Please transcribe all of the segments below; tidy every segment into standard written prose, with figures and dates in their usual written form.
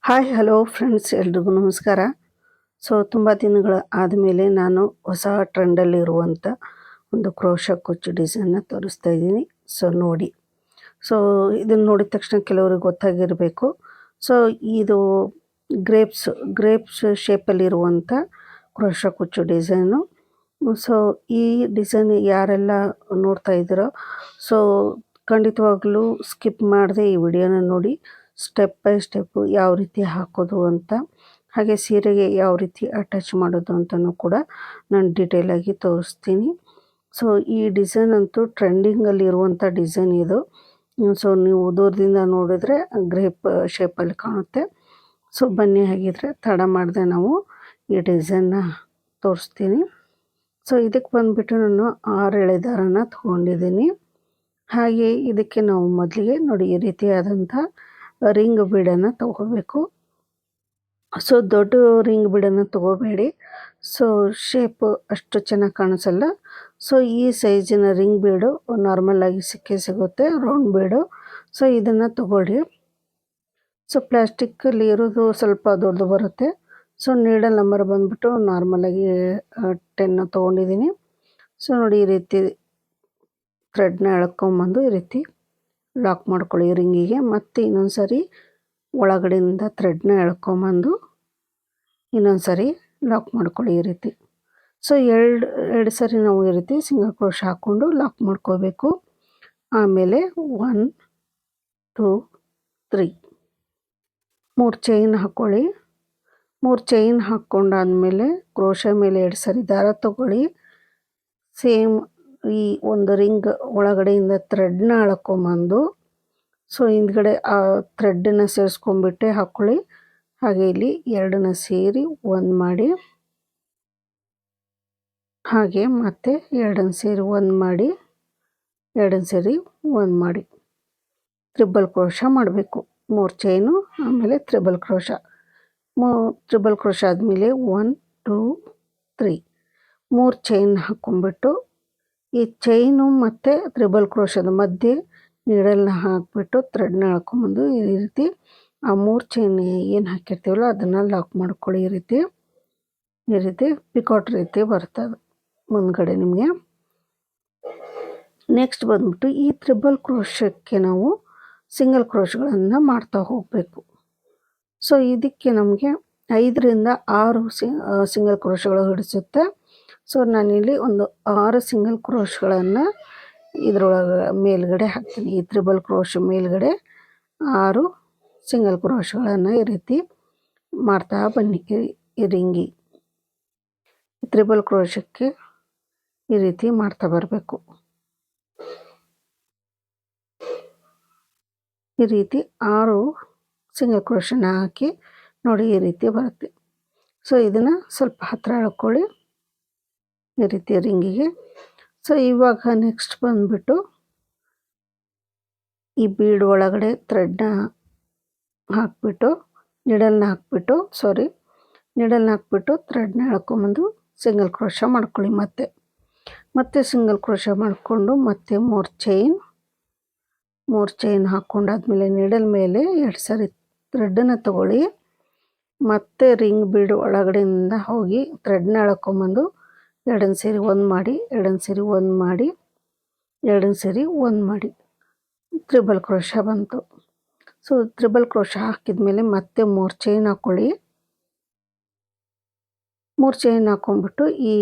Hi hello friends ಎಲ್ರಿಗೂ ನಮಸ್ಕಾರ. ತುಂಬ ದಿನಗಳ ಆದಮೇಲೆ ನಾನು ಹೊಸ ಟ್ರೆಂಡಲ್ಲಿರುವಂಥ ಒಂದು ಕ್ರೋಶಾ ಕುಚ್ಚು ಡಿಸೈನ್ನ ತೋರಿಸ್ತಾ ಇದ್ದೀನಿ. ನೋಡಿ. ಇದನ್ನು ನೋಡಿದ ತಕ್ಷಣ ಕೆಲವ್ರಿಗೆ ಗೊತ್ತಾಗಿರಬೇಕು. ಇದು ಗ್ರೇಪ್ಸ್ ಶೇಪಲ್ಲಿರುವಂಥ ಕ್ರೋಶಾ ಕುಚ್ಚು ಡಿಸೈನು. ಈ ಡಿಸೈನ್ ಯಾರೆಲ್ಲ ನೋಡ್ತಾ ಇದ್ದೀರೋ ಖಂಡಿತವಾಗ್ಲೂ ಸ್ಕಿಪ್ ಮಾಡದೆ ಈ ವಿಡಿಯೋನ ನೋಡಿ. ಸ್ಟೆಪ್ ಬೈ ಸ್ಟೆಪ್ಪು ಯಾವ ರೀತಿ ಹಾಕೋದು ಅಂತ, ಹಾಗೆ ಸೀರೆಗೆ ಯಾವ ರೀತಿ ಅಟ್ಯಾಚ್ ಮಾಡೋದು ಅಂತಲೂ ಕೂಡ ನಾನು ಡೀಟೇಲಾಗಿ ತೋರಿಸ್ತೀನಿ. ಈ ಡಿಸೈನ್ ಅಂತೂ ಟ್ರೆಂಡಿಂಗಲ್ಲಿರುವಂಥ ಡಿಸೈನ್ ಇದು. ನೀವು ದೂರದಿಂದ ನೋಡಿದ್ರೆ ಗ್ರೇಪ್ ಶೇಪಲ್ಲಿ ಕಾಣುತ್ತೆ. ಬನ್ನಿ, ಹಾಗಿದ್ರೆ ತಡ ಮಾಡದೆ ನಾವು ಈ ಡಿಸೈನ್ನ ತೋರಿಸ್ತೀನಿ. ಇದಕ್ಕೆ ಬಂದುಬಿಟ್ಟು ನಾನು 6 ಎಳೆ ದಾರನ ತೊಗೊಂಡಿದ್ದೀನಿ. ಹಾಗೆ ಇದಕ್ಕೆ ನಾವು ಮೊದಲಿಗೆ ನೋಡಿ ಈ ರೀತಿಯಾದಂಥ ರಿಂಗ್ ಬೀಡನ್ನು ತೊಗೋಬೇಕು. ದೊಡ್ಡ ರಿಂಗ್ ಬೀಡನ್ನು ತೊಗೋಬೇಡಿ. ಶೇಪ್ ಅಷ್ಟು ಚೆನ್ನಾಗಿ ಕಾಣಿಸಲ್ಲ. ಈ ಸೈಜಿನ ರಿಂಗ್ ಬೀಡು ನಾರ್ಮಲಾಗಿ ಸಿಗುತ್ತೆ, ರೌಂಡ್ ಬೀಡು. ಇದನ್ನು ತಗೊಳ್ಳಿ. ಪ್ಲಾಸ್ಟಿಕ್ಕಲ್ಲಿ ಇರೋದು ಸ್ವಲ್ಪ ದೊಡ್ಡದು ಬರುತ್ತೆ. ನೀಡಲ್ ನಂಬರ್ ಬಂದುಬಿಟ್ಟು ನಾರ್ಮಲಾಗಿ 10 ತೊಗೊಂಡಿದ್ದೀನಿ. ನೋಡಿ, ಈ ರೀತಿ ಥ್ರೆಡ್ನ ಎಳ್ಕೊಂಬಂದು ಈ ರೀತಿ ಲಾಕ್ ಮಾಡ್ಕೊಳ್ಳಿ ರಿಂಗಿಗೆ. ಮತ್ತು ಇನ್ನೊಂದು ಸರಿ ಒಳಗಡೆಯಿಂದ ಥ್ರೆಡ್ನ ಎಳ್ಕೊಂಬಂದು ಇನ್ನೊಂದು ಸರಿ ಲಾಕ್ ಮಾಡ್ಕೊಳ್ಳಿ ಈ ರೀತಿ. ಎರಡು ಸರಿ ನಾವು ಈ ರೀತಿ ಸಿಂಗಲ್ ಕ್ರೋಶ್ ಹಾಕ್ಕೊಂಡು ಲಾಕ್ ಮಾಡ್ಕೋಬೇಕು. ಆಮೇಲೆ 1 2 3 3 ಚೈನ್ ಹಾಕ್ಕೊಳ್ಳಿ. 3 ಚೈನ್ ಹಾಕ್ಕೊಂಡಾದ್ಮೇಲೆ ಕ್ರೋಶಾ ಮೇಲೆ 2 ಸರಿ ದಾರ ತಗೊಳ್ಳಿ. ಸೇಮ್ ಈ ಒಂದು ರಿಂಗ್ ಒಳಗಡೆಯಿಂದ ಥ್ರೆಡ್ನ ಎಳ್ಕೊಂಬಂದು ಹಿಂದ್ಗಡೆ ಆ ಥ್ರೆಡ್ಡನ್ನು ಸೇರಿಸ್ಕೊಂಡ್ಬಿಟ್ಟೆ ಹಾಕ್ಕೊಳ್ಳಿ. ಹಾಗೆ ಇಲ್ಲಿ 2ನ ಸೇರಿ 1 ಮಾಡಿ, ಹಾಗೆ ಮತ್ತೆ 2ನ ಸೇರಿ 1 ಮಾಡಿ, 2ನ ಸೇರಿ 1 ಮಾಡಿ ತ್ರಿಬಲ್ ಕ್ರೋಶಾ ಮಾಡಬೇಕು. 3 ಚೈನು ಆಮೇಲೆ ತ್ರಿಬಲ್ ಕ್ರೋಶಾ. ತ್ರಿಬಲ್ ಕ್ರೋಶಾ ಆದಮೇಲೆ 1 2 3 3 ಚೈನ್ ಹಾಕ್ಕೊಂಬಿಟ್ಟು ಈ ಚೈನು ಮತ್ತು ತ್ರಿಬಲ್ ಕ್ರೋಶದ ಮಧ್ಯೆ ನೀಡಲ್ನ ಹಾಕಿಬಿಟ್ಟು ಥ್ರೆಡ್ನ ಎಳ್ಕೊಂಬಂದು ಈ ರೀತಿ ಆ 3 ಚೈನ್ ಏನು ಹಾಕಿರ್ತೀವಲ್ಲ ಅದನ್ನು ಲಾಕ್ ಮಾಡ್ಕೊಳ್ಳಿ. ಈ ರೀತಿ ಪಿಕಾಟ್ ರೀತಿ ಬರ್ತದೆ ಮುಂದ್ಗಡೆ ನಿಮಗೆ. ನೆಕ್ಸ್ಟ್ ಬಂದ್ಬಿಟ್ಟು ಈ ತ್ರಿಬಲ್ ಕ್ರೋಶಕ್ಕೆ ನಾವು ಸಿಂಗಲ್ ಕ್ರೋಶ್ಗಳನ್ನು ಮಾಡ್ತಾ ಹೋಗಬೇಕು. ಇದಕ್ಕೆ ನಮಗೆ 5ರಿಂದ 6 ಸಿಂಗಲ್ ಕ್ರೋಶ್ಗಳು ಹಿಡಿಸುತ್ತೆ. ನಾನಿಲ್ಲಿ ಒಂದು 6 ಸಿಂಗಲ್ ಕ್ರೋಶ್ಗಳನ್ನು ಇದರೊಳಗೆ ಮೇಲ್ಗಡೆ ಹಾಕ್ತೀನಿ. ಈ ತ್ರಿಬಲ್ ಕ್ರೋಶ್ ಮೇಲ್ಗಡೆ 6 ಸಿಂಗಲ್ ಕ್ರೋಶ್ಗಳನ್ನು ಈ ರೀತಿ ಮಾಡ್ತಾ ಬನ್ನಿ. ಈ ರಿಂಗಿ ತ್ರಿಬಲ್ ಕ್ರೋಶಕ್ಕೆ ಈ ರೀತಿ ಮಾಡ್ತಾ ಬರಬೇಕು. ಈ ರೀತಿ 6 ಸಿಂಗಲ್ ಕ್ರೋಶನ ಹಾಕಿ ನೋಡಿ ಈ ರೀತಿ ಬರುತ್ತೆ. ಇದನ್ನು ಸ್ವಲ್ಪ ಹತ್ತಿರ ಎಳ್ಕೊಳ್ಳಿ ಈ ರೀತಿ ರಿಂಗಿಗೆ. ಇವಾಗ ನೆಕ್ಸ್ಟ್ ಬಂದುಬಿಟ್ಟು ಈ ಬೀಡ್ ಒಳಗಡೆ ಥ್ರೆಡ್ನ ಹಾಕ್ಬಿಟ್ಟು ನೀಡಲ್ನ ಹಾಕ್ಬಿಟ್ಟು ಥ್ರೆಡ್ನ ಎಳ್ಕೊಂಬಂದು ಸಿಂಗಲ್ ಕ್ರೋಶಾ ಮಾಡ್ಕೊಳ್ಳಿ. ಮತ್ತೆ ಸಿಂಗಲ್ ಕ್ರೋಶಾ ಮಾಡಿಕೊಂಡು ಮತ್ತೆ 3 ಚೈನ್ ಹಾಕ್ಕೊಂಡಾದ್ಮೇಲೆ ನೀಡಲ್ ಮೇಲೆ 2 ಸರಿ ಥ್ರೆಡ್ಡನ್ನು ತಗೊಳ್ಳಿ. ಮತ್ತೆ ರಿಂಗ್ ಬೀಡ್ ಒಳಗಡೆಯಿಂದ ಹೋಗಿ ಥ್ರೆಡ್ನ ಎಳ್ಕೊಂಬಂದು 2ನ ಸೇರಿ 1 ಮಾಡಿ, 2ನ ಸೇರಿ 1 ಮಾಡಿ, 2ನ ಸೇರಿ 1 ಮಾಡಿ ತ್ರಿಬಲ್ ಕ್ರೋಶಾ ಬಂತು. ತ್ರಿಬಲ್ ಕ್ರೋಶಾ ಹಾಕಿದ್ಮೇಲೆ ಮತ್ತೆ 3 ಚೈನ್ ಹಾಕ್ಕೊಳ್ಳಿ. 3 ಚೈನ್ ಹಾಕ್ಕೊಂಬಿಟ್ಟು ಈ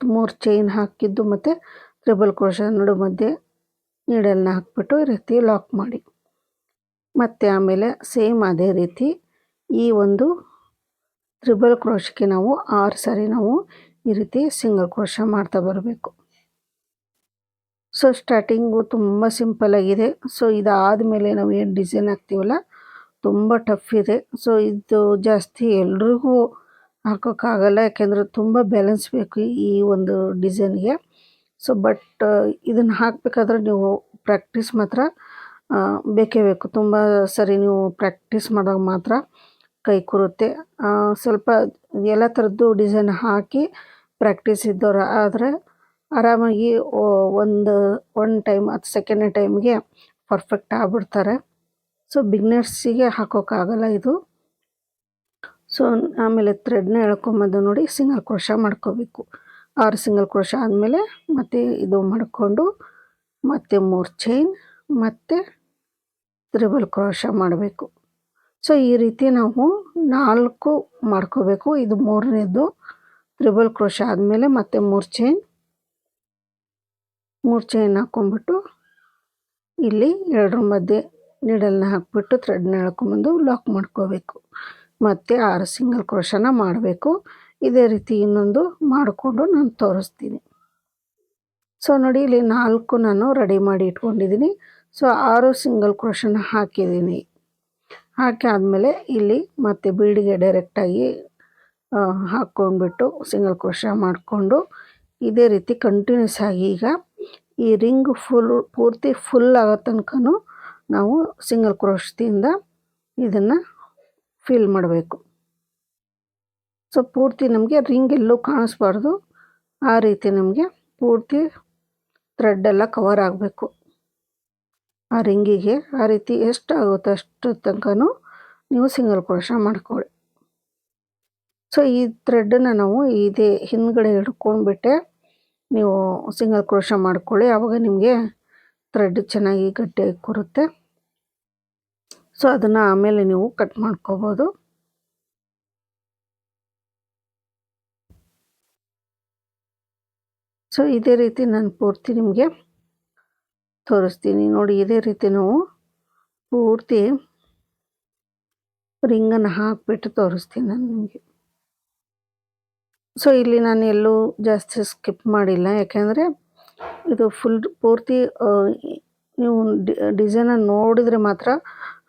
3 ಚೈನ್ ಹಾಕಿದ್ದು ಮತ್ತು ತ್ರಿಬಲ್ ಕ್ರೋಶಾ ನಡು ಮಧ್ಯೆ ನೀಡಲ್ನ ಹಾಕ್ಬಿಟ್ಟು ಈ ರೀತಿ ಲಾಕ್ ಮಾಡಿ. ಮತ್ತು ಆಮೇಲೆ ಸೇಮ್ ಅದೇ ರೀತಿ ಈ ಒಂದು ತ್ರಿಬಲ್ ಕ್ರೋಶಕ್ಕೆ ನಾವು 6 ಸಾರಿ ನಾವು ಈ ರೀತಿ ಸಿಂಗಲ್ ಕ್ರೋಶಾ ಮಾಡ್ತಾ ಬರಬೇಕು. ಸ್ಟಾರ್ಟಿಂಗು ತುಂಬ ಸಿಂಪಲ್ಲಾಗಿದೆ. ಇದಾದಮೇಲೆ ನಾವು ಏನು ಡಿಸೈನ್ ಹಾಕ್ತೀವಲ್ಲ ತುಂಬ ಟಫ್ ಇದೆ. ಇದು ಜಾಸ್ತಿ ಎಲ್ರಿಗೂ ಹಾಕೋಕ್ಕಾಗಲ್ಲ, ಯಾಕೆಂದರೆ ತುಂಬ ಬ್ಯಾಲೆನ್ಸ್ ಬೇಕು ಈ ಒಂದು ಡಿಸೈನ್ಗೆ. ಬಟ್ ಇದನ್ನು ಹಾಕಬೇಕಾದ್ರೆ ನೀವು ಪ್ರಾಕ್ಟೀಸ್ ಮಾತ್ರ ಬೇಕೇ ಬೇಕು. ತುಂಬ ಸರಿ ನೀವು ಪ್ರಾಕ್ಟೀಸ್ ಮಾಡಿದಾಗ ಮಾತ್ರ ಕೈ ಕೂರುತ್ತೆ. ಸ್ವಲ್ಪ ಎಲ್ಲ ಥರದ್ದು ಡಿಸೈನ್ ಹಾಕಿ ಪ್ರಾಕ್ಟೀಸ್ ಇದ್ದವರು ಆದರೆ ಆರಾಮಾಗಿ ಒನ್ ಟೈಮ್ ಅಥವಾ ಸೆಕೆಂಡ್ನೇ ಟೈಮ್ಗೆ ಪರ್ಫೆಕ್ಟ್ ಆಗಿಬಿಡ್ತಾರೆ. ಬಿಗ್ನರ್ಸಿಗೆ ಹಾಕೋಕ್ಕಾಗಲ್ಲ ಇದು. ಸೊ ಆಮೇಲೆ ಥ್ರೆಡ್ನ ಎಳ್ಕೊಂಬಂದು ನೋಡಿ ಸಿಂಗಲ್ ಕ್ರೋಶ ಮಾಡ್ಕೋಬೇಕು. 6 ಸಿಂಗಲ್ ಕ್ರೋಶ ಆದಮೇಲೆ ಮತ್ತೆ ಇದು ಮಾಡಿಕೊಂಡು ಮತ್ತೆ 3 ಚೈನ್ ಮತ್ತು ತ್ರಿಬಲ್ ಕ್ರೋಶ ಮಾಡಬೇಕು. ಸೊ ಈ ರೀತಿ ನಾವು 4 ಮಾಡ್ಕೋಬೇಕು. ಇದು 3ನೇದು ತ್ರಿಬಲ್ ಕ್ರೋಶ ಆದಮೇಲೆ ಮತ್ತೆ 3 ಚೈನ್ ಹಾಕ್ಕೊಂಬಿಟ್ಟು ಇಲ್ಲಿ 2 ಮಧ್ಯೆ ನೀಡಲ್ನ ಹಾಕ್ಬಿಟ್ಟು ಥ್ರೆಡ್ನ ಎಳ್ಕೊಂಬಂದು ಲಾಕ್ ಮಾಡ್ಕೋಬೇಕು. ಮತ್ತು 6 ಸಿಂಗಲ್ ಕ್ರೋಶನ ಮಾಡಬೇಕು. ಇದೇ ರೀತಿ ಇನ್ನೊಂದು ಮಾಡಿಕೊಂಡು ನಾನು ತೋರಿಸ್ತೀನಿ. ಸೊ ನೋಡಿ ಇಲ್ಲಿ 4 ನಾನು ರೆಡಿ ಮಾಡಿ ಇಟ್ಕೊಂಡಿದ್ದೀನಿ. ಸೊ 6 ಸಿಂಗಲ್ ಕ್ರೋಶನ ಹಾಕಿದ್ದೀನಿ. ಹಾಕಿ ಆದಮೇಲೆ ಇಲ್ಲಿ ಮತ್ತೆ ಬೀಡಿಗೆ ಡೈರೆಕ್ಟಾಗಿ ಹಾಕ್ಕೊಂಡ್ಬಿಟ್ಟು ಸಿಂಗಲ್ ಕ್ರೋಶ ಮಾಡಿಕೊಂಡು ಇದೇ ರೀತಿ ಕಂಟಿನ್ಯೂಸ್ ಆಗಿ ಈಗ ಈ ರಿಂಗ್ ಪೂರ್ತಿ ಫುಲ್ ಆಗೋ ತನಕನೂ ನಾವು ಸಿಂಗಲ್ ಕ್ರೋಶದಿಂದ ಇದನ್ನು ಫಿಲ್ ಮಾಡಬೇಕು. ಸೊ ಪೂರ್ತಿ ನಮಗೆ ರಿಂಗ್ ಎಲ್ಲೂ ಕಾಣಿಸ್ಬಾರ್ದು, ಆ ರೀತಿ ನಮಗೆ ಪೂರ್ತಿ ಥ್ರೆಡ್ಡೆಲ್ಲ ಕವರ್ ಆಗಬೇಕು ಆ ರಿಂಗಿಗೆ. ಆ ರೀತಿ ಎಷ್ಟು ಆಗುತ್ತೋ ಅಷ್ಟು ತನಕನೂ ನೀವು ಸಿಂಗಲ್ ಕ್ರೋಶ ಮಾಡ್ಕೊಳ್ಳಿ. ಸೊ ಈ ಥ್ರೆಡ್ಡನ್ನು ನಾವು ಇದೇ ಹಿಂದ್ಗಡೆ ಹಿಡ್ಕೊಂಡ್ಬಿಟ್ಟೆ ನೀವು ಸಿಂಗಲ್ ಕ್ರೋಶ ಮಾಡ್ಕೊಳ್ಳಿ. ಆವಾಗ ನಿಮಗೆ ಥ್ರೆಡ್ ಚೆನ್ನಾಗಿ ಗಟ್ಟಿಯಾಗಿ ಕೂರುತ್ತೆ. ಸೊ ಅದನ್ನು ಆಮೇಲೆ ನೀವು ಕಟ್ ಮಾಡ್ಕೋಬೋದು. ಸೊ ಇದೇ ರೀತಿ ನಾನು ಪೂರ್ತಿ ನಿಮಗೆ ತೋರಿಸ್ತೀನಿ ನೋಡಿ. ಇದೇ ರೀತಿ ನಾವು ಪೂರ್ತಿ ರಿಂಗನ್ನು ಹಾಕಿಬಿಟ್ಟು ತೋರಿಸ್ತೀನಿ ನಾನು ನಿಮಗೆ. ಸೊ ಇಲ್ಲಿ ನಾನು ಎಲ್ಲೂ ಜಾಸ್ತಿ ಸ್ಕಿಪ್ ಮಾಡಿಲ್ಲ, ಯಾಕೆಂದರೆ ಇದು ಪೂರ್ತಿ ನೀವು ಡಿಸೈನನ್ನು ನೋಡಿದರೆ ಮಾತ್ರ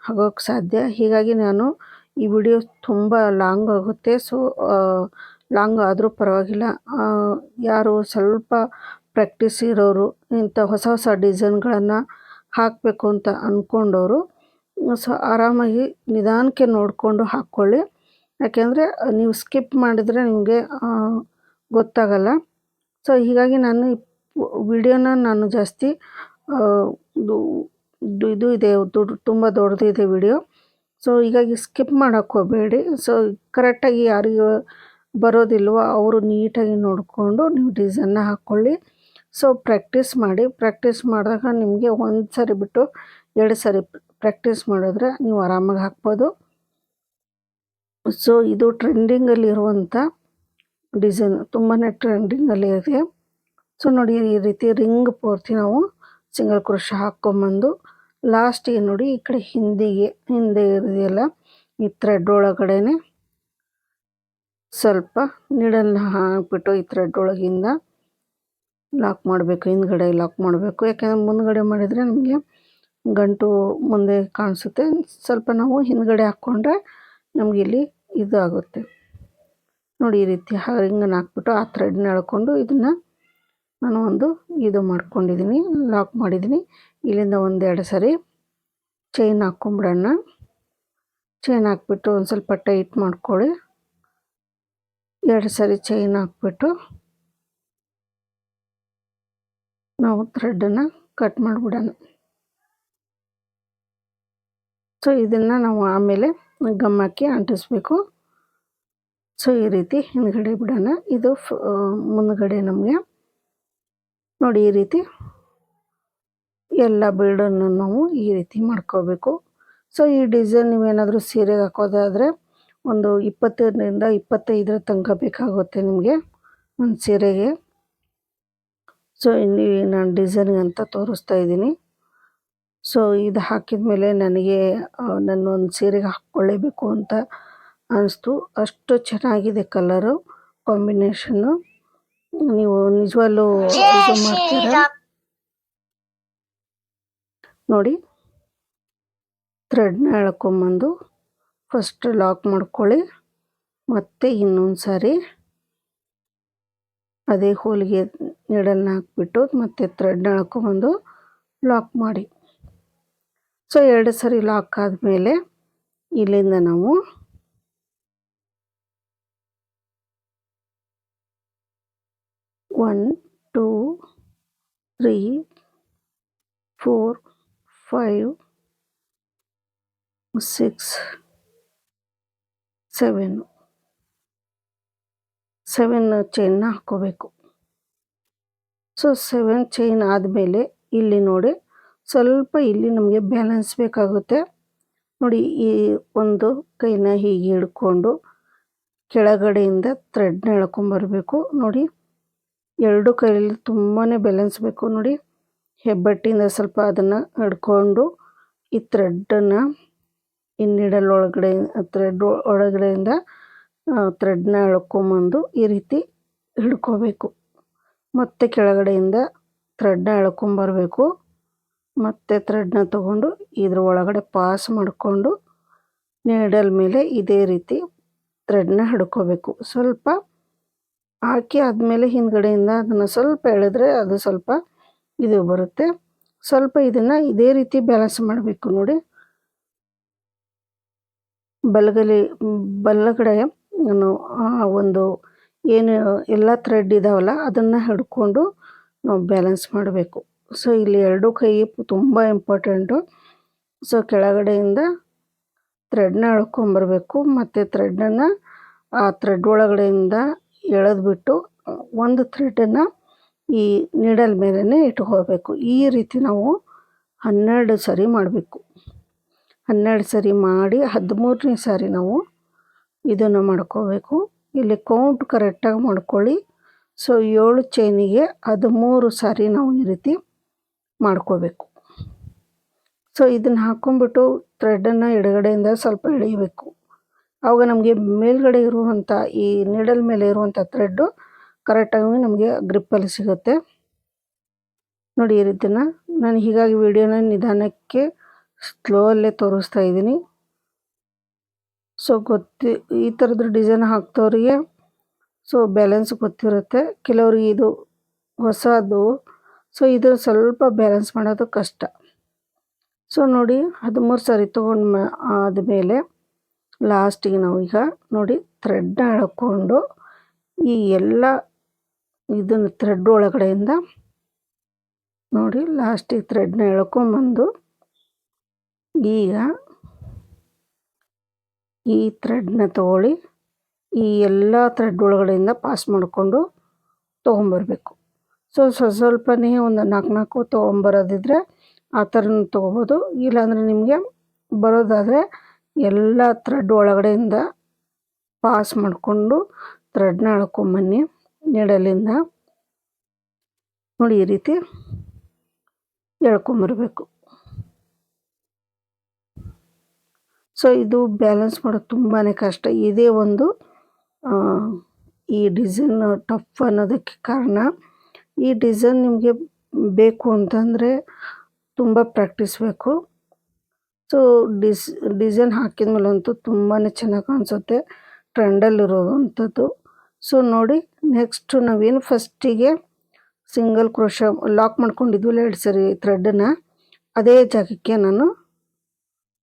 ಆಗೋಕ್ಕೆ ಸಾಧ್ಯ. ಹೀಗಾಗಿ ನಾನು ಈ ವಿಡಿಯೋ ತುಂಬ ಲಾಂಗ್ ಆಗುತ್ತೆ. ಸೊ ಲಾಂಗ್ ಆದರೂ ಪರವಾಗಿಲ್ಲ, ಯಾರು ಸ್ವಲ್ಪ ಪ್ರಾಕ್ಟೀಸ್ ಇರೋರು, ಇಂಥ ಹೊಸ ಹೊಸ ಡಿಸೈನ್ಗಳನ್ನು ಹಾಕಬೇಕು ಅಂತ ಅಂದ್ಕೊಂಡವರು ಸೊ ಆರಾಮಾಗಿ ನಿಧಾನಕ್ಕೆ ನೋಡಿಕೊಂಡು ಹಾಕ್ಕೊಳ್ಳಿ. ಯಾಕೆಂದರೆ ನೀವು ಸ್ಕಿಪ್ ಮಾಡಿದರೆ ನಿಮಗೆ ಗೊತ್ತಾಗಲ್ಲ. ಸೊ ಹೀಗಾಗಿ ನಾನು ವಿಡಿಯೋನ ನಾನು ಜಾಸ್ತಿ ಇದು ಇದೆ ತುಂಬ ದೊಡ್ಡದಿದೆ ವಿಡಿಯೋ. ಸೊ ಹೀಗಾಗಿ ಸ್ಕಿಪ್ ಮಾಡೋಕ್ಕೆ ಹೋಗಬೇಡಿ. ಸೊ ಕರೆಕ್ಟಾಗಿ ಯಾರಿಗೆ ಬರೋದಿಲ್ವೋ ಅವರು ನೀಟಾಗಿ ನೋಡಿಕೊಂಡು ನೀವು ಡಿಸೈನ್ನ ಹಾಕ್ಕೊಳ್ಳಿ. ಸೊ ಪ್ರಾಕ್ಟೀಸ್ ಮಾಡಿ. ಪ್ರಾಕ್ಟೀಸ್ ಮಾಡಿದಾಗ ನಿಮಗೆ 1 ಸರಿ ಬಿಟ್ಟು 2 ಸರಿ ಪ್ರಾಕ್ಟೀಸ್ ಮಾಡಿದ್ರೆ ನೀವು ಆರಾಮಾಗಿ ಹಾಕ್ಬೋದು. ಸೊ ಇದು ಟ್ರೆಂಡಿಂಗಲ್ಲಿರುವಂಥ ಡಿಸೈನ್, ತುಂಬಾ ಟ್ರೆಂಡಿಂಗಲ್ಲಿ ಇದೆ. ಸೊ ನೋಡಿ ಈ ರೀತಿ ರಿಂಗ್ ಪೂರ್ತಿ ನಾವು ಸಿಂಗಲ್ ಕ್ರೋಶ ಹಾಕ್ಕೊಂಬಂದು ಲಾಸ್ಟಿಗೆ ನೋಡಿ ಈ ಕಡೆ ಹಿಂದೆ ಇರೋದಿಲ್ಲ ಈ ಥ್ರೆಡ್ ಒಳಗಡೆನೆ ಸ್ವಲ್ಪ ನೀಡಲ್ನ ಹಾಕ್ಬಿಟ್ಟು ಈ ಥ್ರೆಡ್ ಒಳಗಿಂದ ಲಾಕ್ ಮಾಡಬೇಕು, ಹಿಂದ್ಗಡೆ ಲಾಕ್ ಮಾಡಬೇಕು. ಯಾಕೆಂದರೆ ಮುಂದ್ಗಡೆ ಮಾಡಿದರೆ ನಮಗೆ ಗಂಟು ಮುಂದೆ ಕಾಣಿಸುತ್ತೆ. ಸ್ವಲ್ಪ ನಾವು ಹಿಂದ್ಗಡೆ ಹಾಕ್ಕೊಂಡ್ರೆ ನಮಗೆ ಇಲ್ಲಿ ಇದು ಆಗುತ್ತೆ ನೋಡಿ. ಈ ರೀತಿ ರಿಂಗನ್ನು ಹಾಕ್ಬಿಟ್ಟು ಆ ಥ್ರೆಡ್ನ ಎಳ್ಕೊಂಡು ಇದನ್ನು ನಾನು ಒಂದು ಇದು ಮಾಡ್ಕೊಂಡಿದ್ದೀನಿ, ಲಾಕ್ ಮಾಡಿದ್ದೀನಿ. ಇಲ್ಲಿಂದ 1-2 ಸರಿ ಚೈನ್ ಹಾಕ್ಕೊಂಬಿಡೋಣ. ಚೈನ್ ಹಾಕ್ಬಿಟ್ಟು ಒಂದು ಸ್ವಲ್ಪ ಟೈಟ್ ಮಾಡ್ಕೊಳ್ಳಿ. 2 ಸರಿ ಚೈನ್ ಹಾಕ್ಬಿಟ್ಟು ನಾವು ಥ್ರೆಡ್ಡನ್ನು ಕಟ್ ಮಾಡಿಬಿಡೋಣ. ಸೊ ಇದನ್ನು ನಾವು ಆಮೇಲೆ ಗಮ್ ಹಾಕಿ ಅಂಟಿಸ್ಬೇಕು. ಸೊ ಈ ರೀತಿ ಹಿಂದ್ಗಡೆ ಬಿಡೋಣ. ಇದು ಮುಂದ್ಗಡೆ ನಮಗೆ ನೋಡಿ ಈ ರೀತಿ ಎಲ್ಲ ಬೀಡನ್ನು ನಾವು ಈ ರೀತಿ ಮಾಡ್ಕೋಬೇಕು. ಸೊ ಈ ಡಿಸೈನ್ ನೀವೇನಾದರೂ ಸೀರೆಗೆ ಹಾಕೋದಾದರೆ ಒಂದು 20ರಿಂದ 25 ತನಕ ಬೇಕಾಗುತ್ತೆ ನಿಮಗೆ ಒಂದು ಸೀರೆಗೆ. ಸೊ ಇಲ್ಲಿ ನಾನು ಡಿಸೈನ್ಗೆ ಅಂತ ತೋರಿಸ್ತಾ ಇದ್ದೀನಿ. ಸೊ ಇದು ಹಾಕಿದ ಮೇಲೆ ನನಗೆ ನನ್ನೊಂದು ಸೀರೆಗೆ ಹಾಕ್ಕೊಳ್ಳೇಬೇಕು ಅಂತ ಅನಿಸ್ತು. ಅಷ್ಟು ಚೆನ್ನಾಗಿದೆ ಕಲರು ಕಾಂಬಿನೇಷನ್ನು. ನೀವು ನಿಜವಾಗ್ಲೂ ಇದು ಮಾಡ್ತೀರಾ ನೋಡಿ. ಥ್ರೆಡ್ನ ಎಳ್ಕೊಂಬಂದು ಫಸ್ಟ್ ಲಾಕ್ ಮಾಡ್ಕೊಳ್ಳಿ. ಮತ್ತು ಇನ್ನೊಂದು ಸಾರಿ ಅದೇ ಹೋಲಿಗೆ ನೀಡಲ್ನ ಹಾಕ್ಬಿಟ್ಟು ಮತ್ತು ಥ್ರೆಡ್ನ ಎಳ್ಕೊಂಬಂದು ಲಾಕ್ ಮಾಡಿ. ಸೊ 2 ಸರಿ ಲಾಕ್ ಆದಮೇಲೆ ಇಲ್ಲಿಂದ ನಾವು 1 2 3 4 5 6 7 ಚೈನ್ನ ಹಾಕ್ಕೋಬೇಕು. ಸೊ 7 ಚೈನ್ ಆದಮೇಲೆ ಇಲ್ಲಿ ನೋಡಿ ಸ್ವಲ್ಪ ಇಲ್ಲಿ ನಮಗೆ ಬ್ಯಾಲೆನ್ಸ್ ಬೇಕಾಗುತ್ತೆ. ನೋಡಿ ಈ ಒಂದು ಕೈನ ಹೀಗೆ ಹಿಡ್ಕೊಂಡು ಕೆಳಗಡೆಯಿಂದ ಥ್ರೆಡ್ನ ಎಳ್ಕೊಂಬರಬೇಕು. ನೋಡಿ ಎರಡು ಕೈಯಲ್ಲಿ ತುಂಬಾ ಬ್ಯಾಲೆನ್ಸ್ ಬೇಕು. ನೋಡಿ ಹೆಬ್ಬಟ್ಟಿಂದ ಸ್ವಲ್ಪ ಅದನ್ನು ಹಿಡ್ಕೊಂಡು ಈ ಥ್ರೆಡ್ಡನ್ನು ಈ ನೀಡಲ್ ಒಳಗಡೆಯಿಂದ ಥ್ರೆಡ್ನ ಎಳ್ಕೊಂಬಂದು ಈ ರೀತಿ ಹಿಡ್ಕೋಬೇಕು. ಮತ್ತು ಕೆಳಗಡೆಯಿಂದ ಥ್ರೆಡ್ನ ಎಳ್ಕೊಂಬರಬೇಕು. ಮತ್ತು ಥ್ರೆಡ್ನ ತಗೊಂಡು ಇದ್ರ ಒಳಗಡೆ ಪಾಸ್ ಮಾಡಿಕೊಂಡು ನೀಡಲ್ ಮೇಲೆ ಇದೇ ರೀತಿ ಥ್ರೆಡ್ನ ಹಿಡ್ಕೋಬೇಕು. ಸ್ವಲ್ಪ ಹಾಕಿ ಆದಮೇಲೆ ಹಿಂದ್ಗಡೆಯಿಂದ ಅದನ್ನು ಸ್ವಲ್ಪ ಎಳೆದ್ರೆ ಅದು ಸ್ವಲ್ಪ ಇದು ಬರುತ್ತೆ. ಸ್ವಲ್ಪ ಇದನ್ನು ಇದೇ ರೀತಿ ಬ್ಯಾಲೆನ್ಸ್ ಮಾಡಬೇಕು. ನೋಡಿ ಬಲಗಡೆ ನಾನು ಒಂದು ಏನು ಎಲ್ಲ ಥ್ರೆಡ್ ಇದಾವಲ್ಲ ಅದನ್ನು ಹಿಡ್ಕೊಂಡು ನಾವು ಬ್ಯಾಲೆನ್ಸ್ ಮಾಡಬೇಕು. ಸೊ ಇಲ್ಲಿ ಎರಡು ಕೈ ತುಂಬ ಇಂಪಾರ್ಟೆಂಟು. ಸೊ ಕೆಳಗಡೆಯಿಂದ ಥ್ರೆಡ್ನ ಎಳ್ಕೊಂಬರಬೇಕು. ಮತ್ತು ಥ್ರೆಡ್ಡನ್ನು ಆ ಥ್ರೆಡ್ ಒಳಗಡೆಯಿಂದ ಎಳೆದ್ಬಿಟ್ಟು ಒಂದು ಥ್ರೆಡನ್ನು ಈ ನೀಡಲ್ ಮೇಲೇ ಇಟ್ಕೋಬೇಕು. ಈ ರೀತಿ ನಾವು 12 ಸರಿ ಮಾಡಬೇಕು. 12 ಸರಿ ಮಾಡಿ 13ನೇ ಸಾರಿ ನಾವು ಇದನ್ನು ಮಾಡ್ಕೋಬೇಕು. ಇಲ್ಲಿ ಕೌಂಟ್ ಕರೆಕ್ಟಾಗಿ ಮಾಡ್ಕೊಳ್ಳಿ. ಸೊ 7 ಚೈನಿಗೆ 13 ಸಾರಿ ನಾವು ಈ ರೀತಿ ಮಾಡ್ಕೋಬೇಕು. ಸೊ ಇದನ್ನು ಹಾಕ್ಕೊಂಬಿಟ್ಟು ಥ್ರೆಡನ್ನು ಎಡಗಡೆಯಿಂದ ಸ್ವಲ್ಪ ಎಳೆಯಬೇಕು. ಆವಾಗ ನಮಗೆ ಮೇಲ್ಗಡೆ ಇರುವಂಥ ಈ ನೀಡಲ್ ಮೇಲೆ ಇರುವಂಥ ಥ್ರೆಡ್ಡು ಕರೆಕ್ಟಾಗಿ ನಮಗೆ ಗ್ರಿಪ್ಪಲ್ಲಿ ಸಿಗುತ್ತೆ. ನೋಡಿ ಈ ರೀತಿನ ನಾನು ಹೀಗಾಗಿ ವಿಡಿಯೋನ ನಿಧಾನಕ್ಕೆ ಸ್ಲೋಲ್ಲೇ ತೋರಿಸ್ತಾ ಇದ್ದೀನಿ. ಸೊ ಈ ಥರದ್ದು ಡಿಸೈನ್ ಹಾಕ್ತವ್ರಿಗೆ ಸೊ ಬ್ಯಾಲೆನ್ಸ್ ಗೊತ್ತಿರುತ್ತೆ. ಕೆಲವ್ರಿಗೆ ಇದು ಹೊಸದು, ಸೊ ಇದು ಸ್ವಲ್ಪ ಬ್ಯಾಲೆನ್ಸ್ ಮಾಡೋದು ಕಷ್ಟ. ಸೊ ನೋಡಿ 13 ಸಾರಿ ತೊಗೊಂಡು ಆದಮೇಲೆ ಲಾಸ್ಟಿಗೆ ನಾವು ಈಗ ನೋಡಿ ಥ್ರೆಡ್ನ ಎಳ್ಕೊಂಡು ಈ ಎಲ್ಲ ಇದನ್ನು ಥ್ರೆಡ್ ಒಳಗಡೆಯಿಂದ ನೋಡಿ ಲಾಸ್ಟಿಗೆ ಥ್ರೆಡ್ನ ಎಳ್ಕೊಂಬಂದು ಈಗ ಈ ಥ್ರೆಡ್ನ ತಗೊಳ್ಳಿ ಈ ಎಲ್ಲ ಥ್ರೆಡ್ ಒಳಗಡೆಯಿಂದ ಪಾಸ್ ಮಾಡಿಕೊಂಡು ತೊಗೊಂಬರ್ಬೇಕು. ಸೊ ಸ್ವಲ್ಪನೇ ಒಂದು 4 ತೊಗೊಂಬರೋದಿದ್ರೆ ಆ ಥರನೂ ತೊಗೋಬೋದು. ಇಲ್ಲಾಂದರೆ ನಿಮಗೆ ಬರೋದಾದರೆ ಎಲ್ಲ ಥ್ರೆಡ್ ಒಳಗಡೆಯಿಂದ ಪಾಸ್ ಮಾಡಿಕೊಂಡು ಥ್ರೆಡ್ನ ಎಳ್ಕೊಂಬನ್ನಿ ನೀಡಲಿಂದ. ನೋಡಿ ಈ ರೀತಿ ಎಳ್ಕೊಂಬರಬೇಕು. ಸೊ ಇದು ಬ್ಯಾಲೆನ್ಸ್ ಮಾಡೋದು ತುಂಬಾ ಕಷ್ಟ. ಇದೇ ಒಂದು ಈ ಡಿಸೈನ್ ಟಫ್ ಅನ್ನೋದಕ್ಕೆ ಕಾರಣ. ಈ ಡಿಸೈನ್ ನಿಮಗೆ ಬೇಕು ಅಂತಂದರೆ ತುಂಬ ಪ್ರಾಕ್ಟೀಸ್ ಬೇಕು. ಸೊ ಡಿಸೈನ್ ಹಾಕಿದ ಮೇಲಂತೂ ತುಂಬಾ ಚೆನ್ನಾಗಿ ಕಾಣಿಸುತ್ತೆ, ಟ್ರೆಂಡಲ್ಲಿರೋವಂಥದ್ದು. ಸೊ ನೋಡಿ ನೆಕ್ಸ್ಟು ನಾವೇನು ಫಸ್ಟಿಗೆ ಸಿಂಗಲ್ ಕ್ರೋಶ ಲಾಕ್ ಮಾಡ್ಕೊಂಡಿದ್ವಲ್ಲ 2 ಸರಿ ಥ್ರೆಡನ್ನು ಅದೇ ಜಾಗಕ್ಕೆ ನಾನು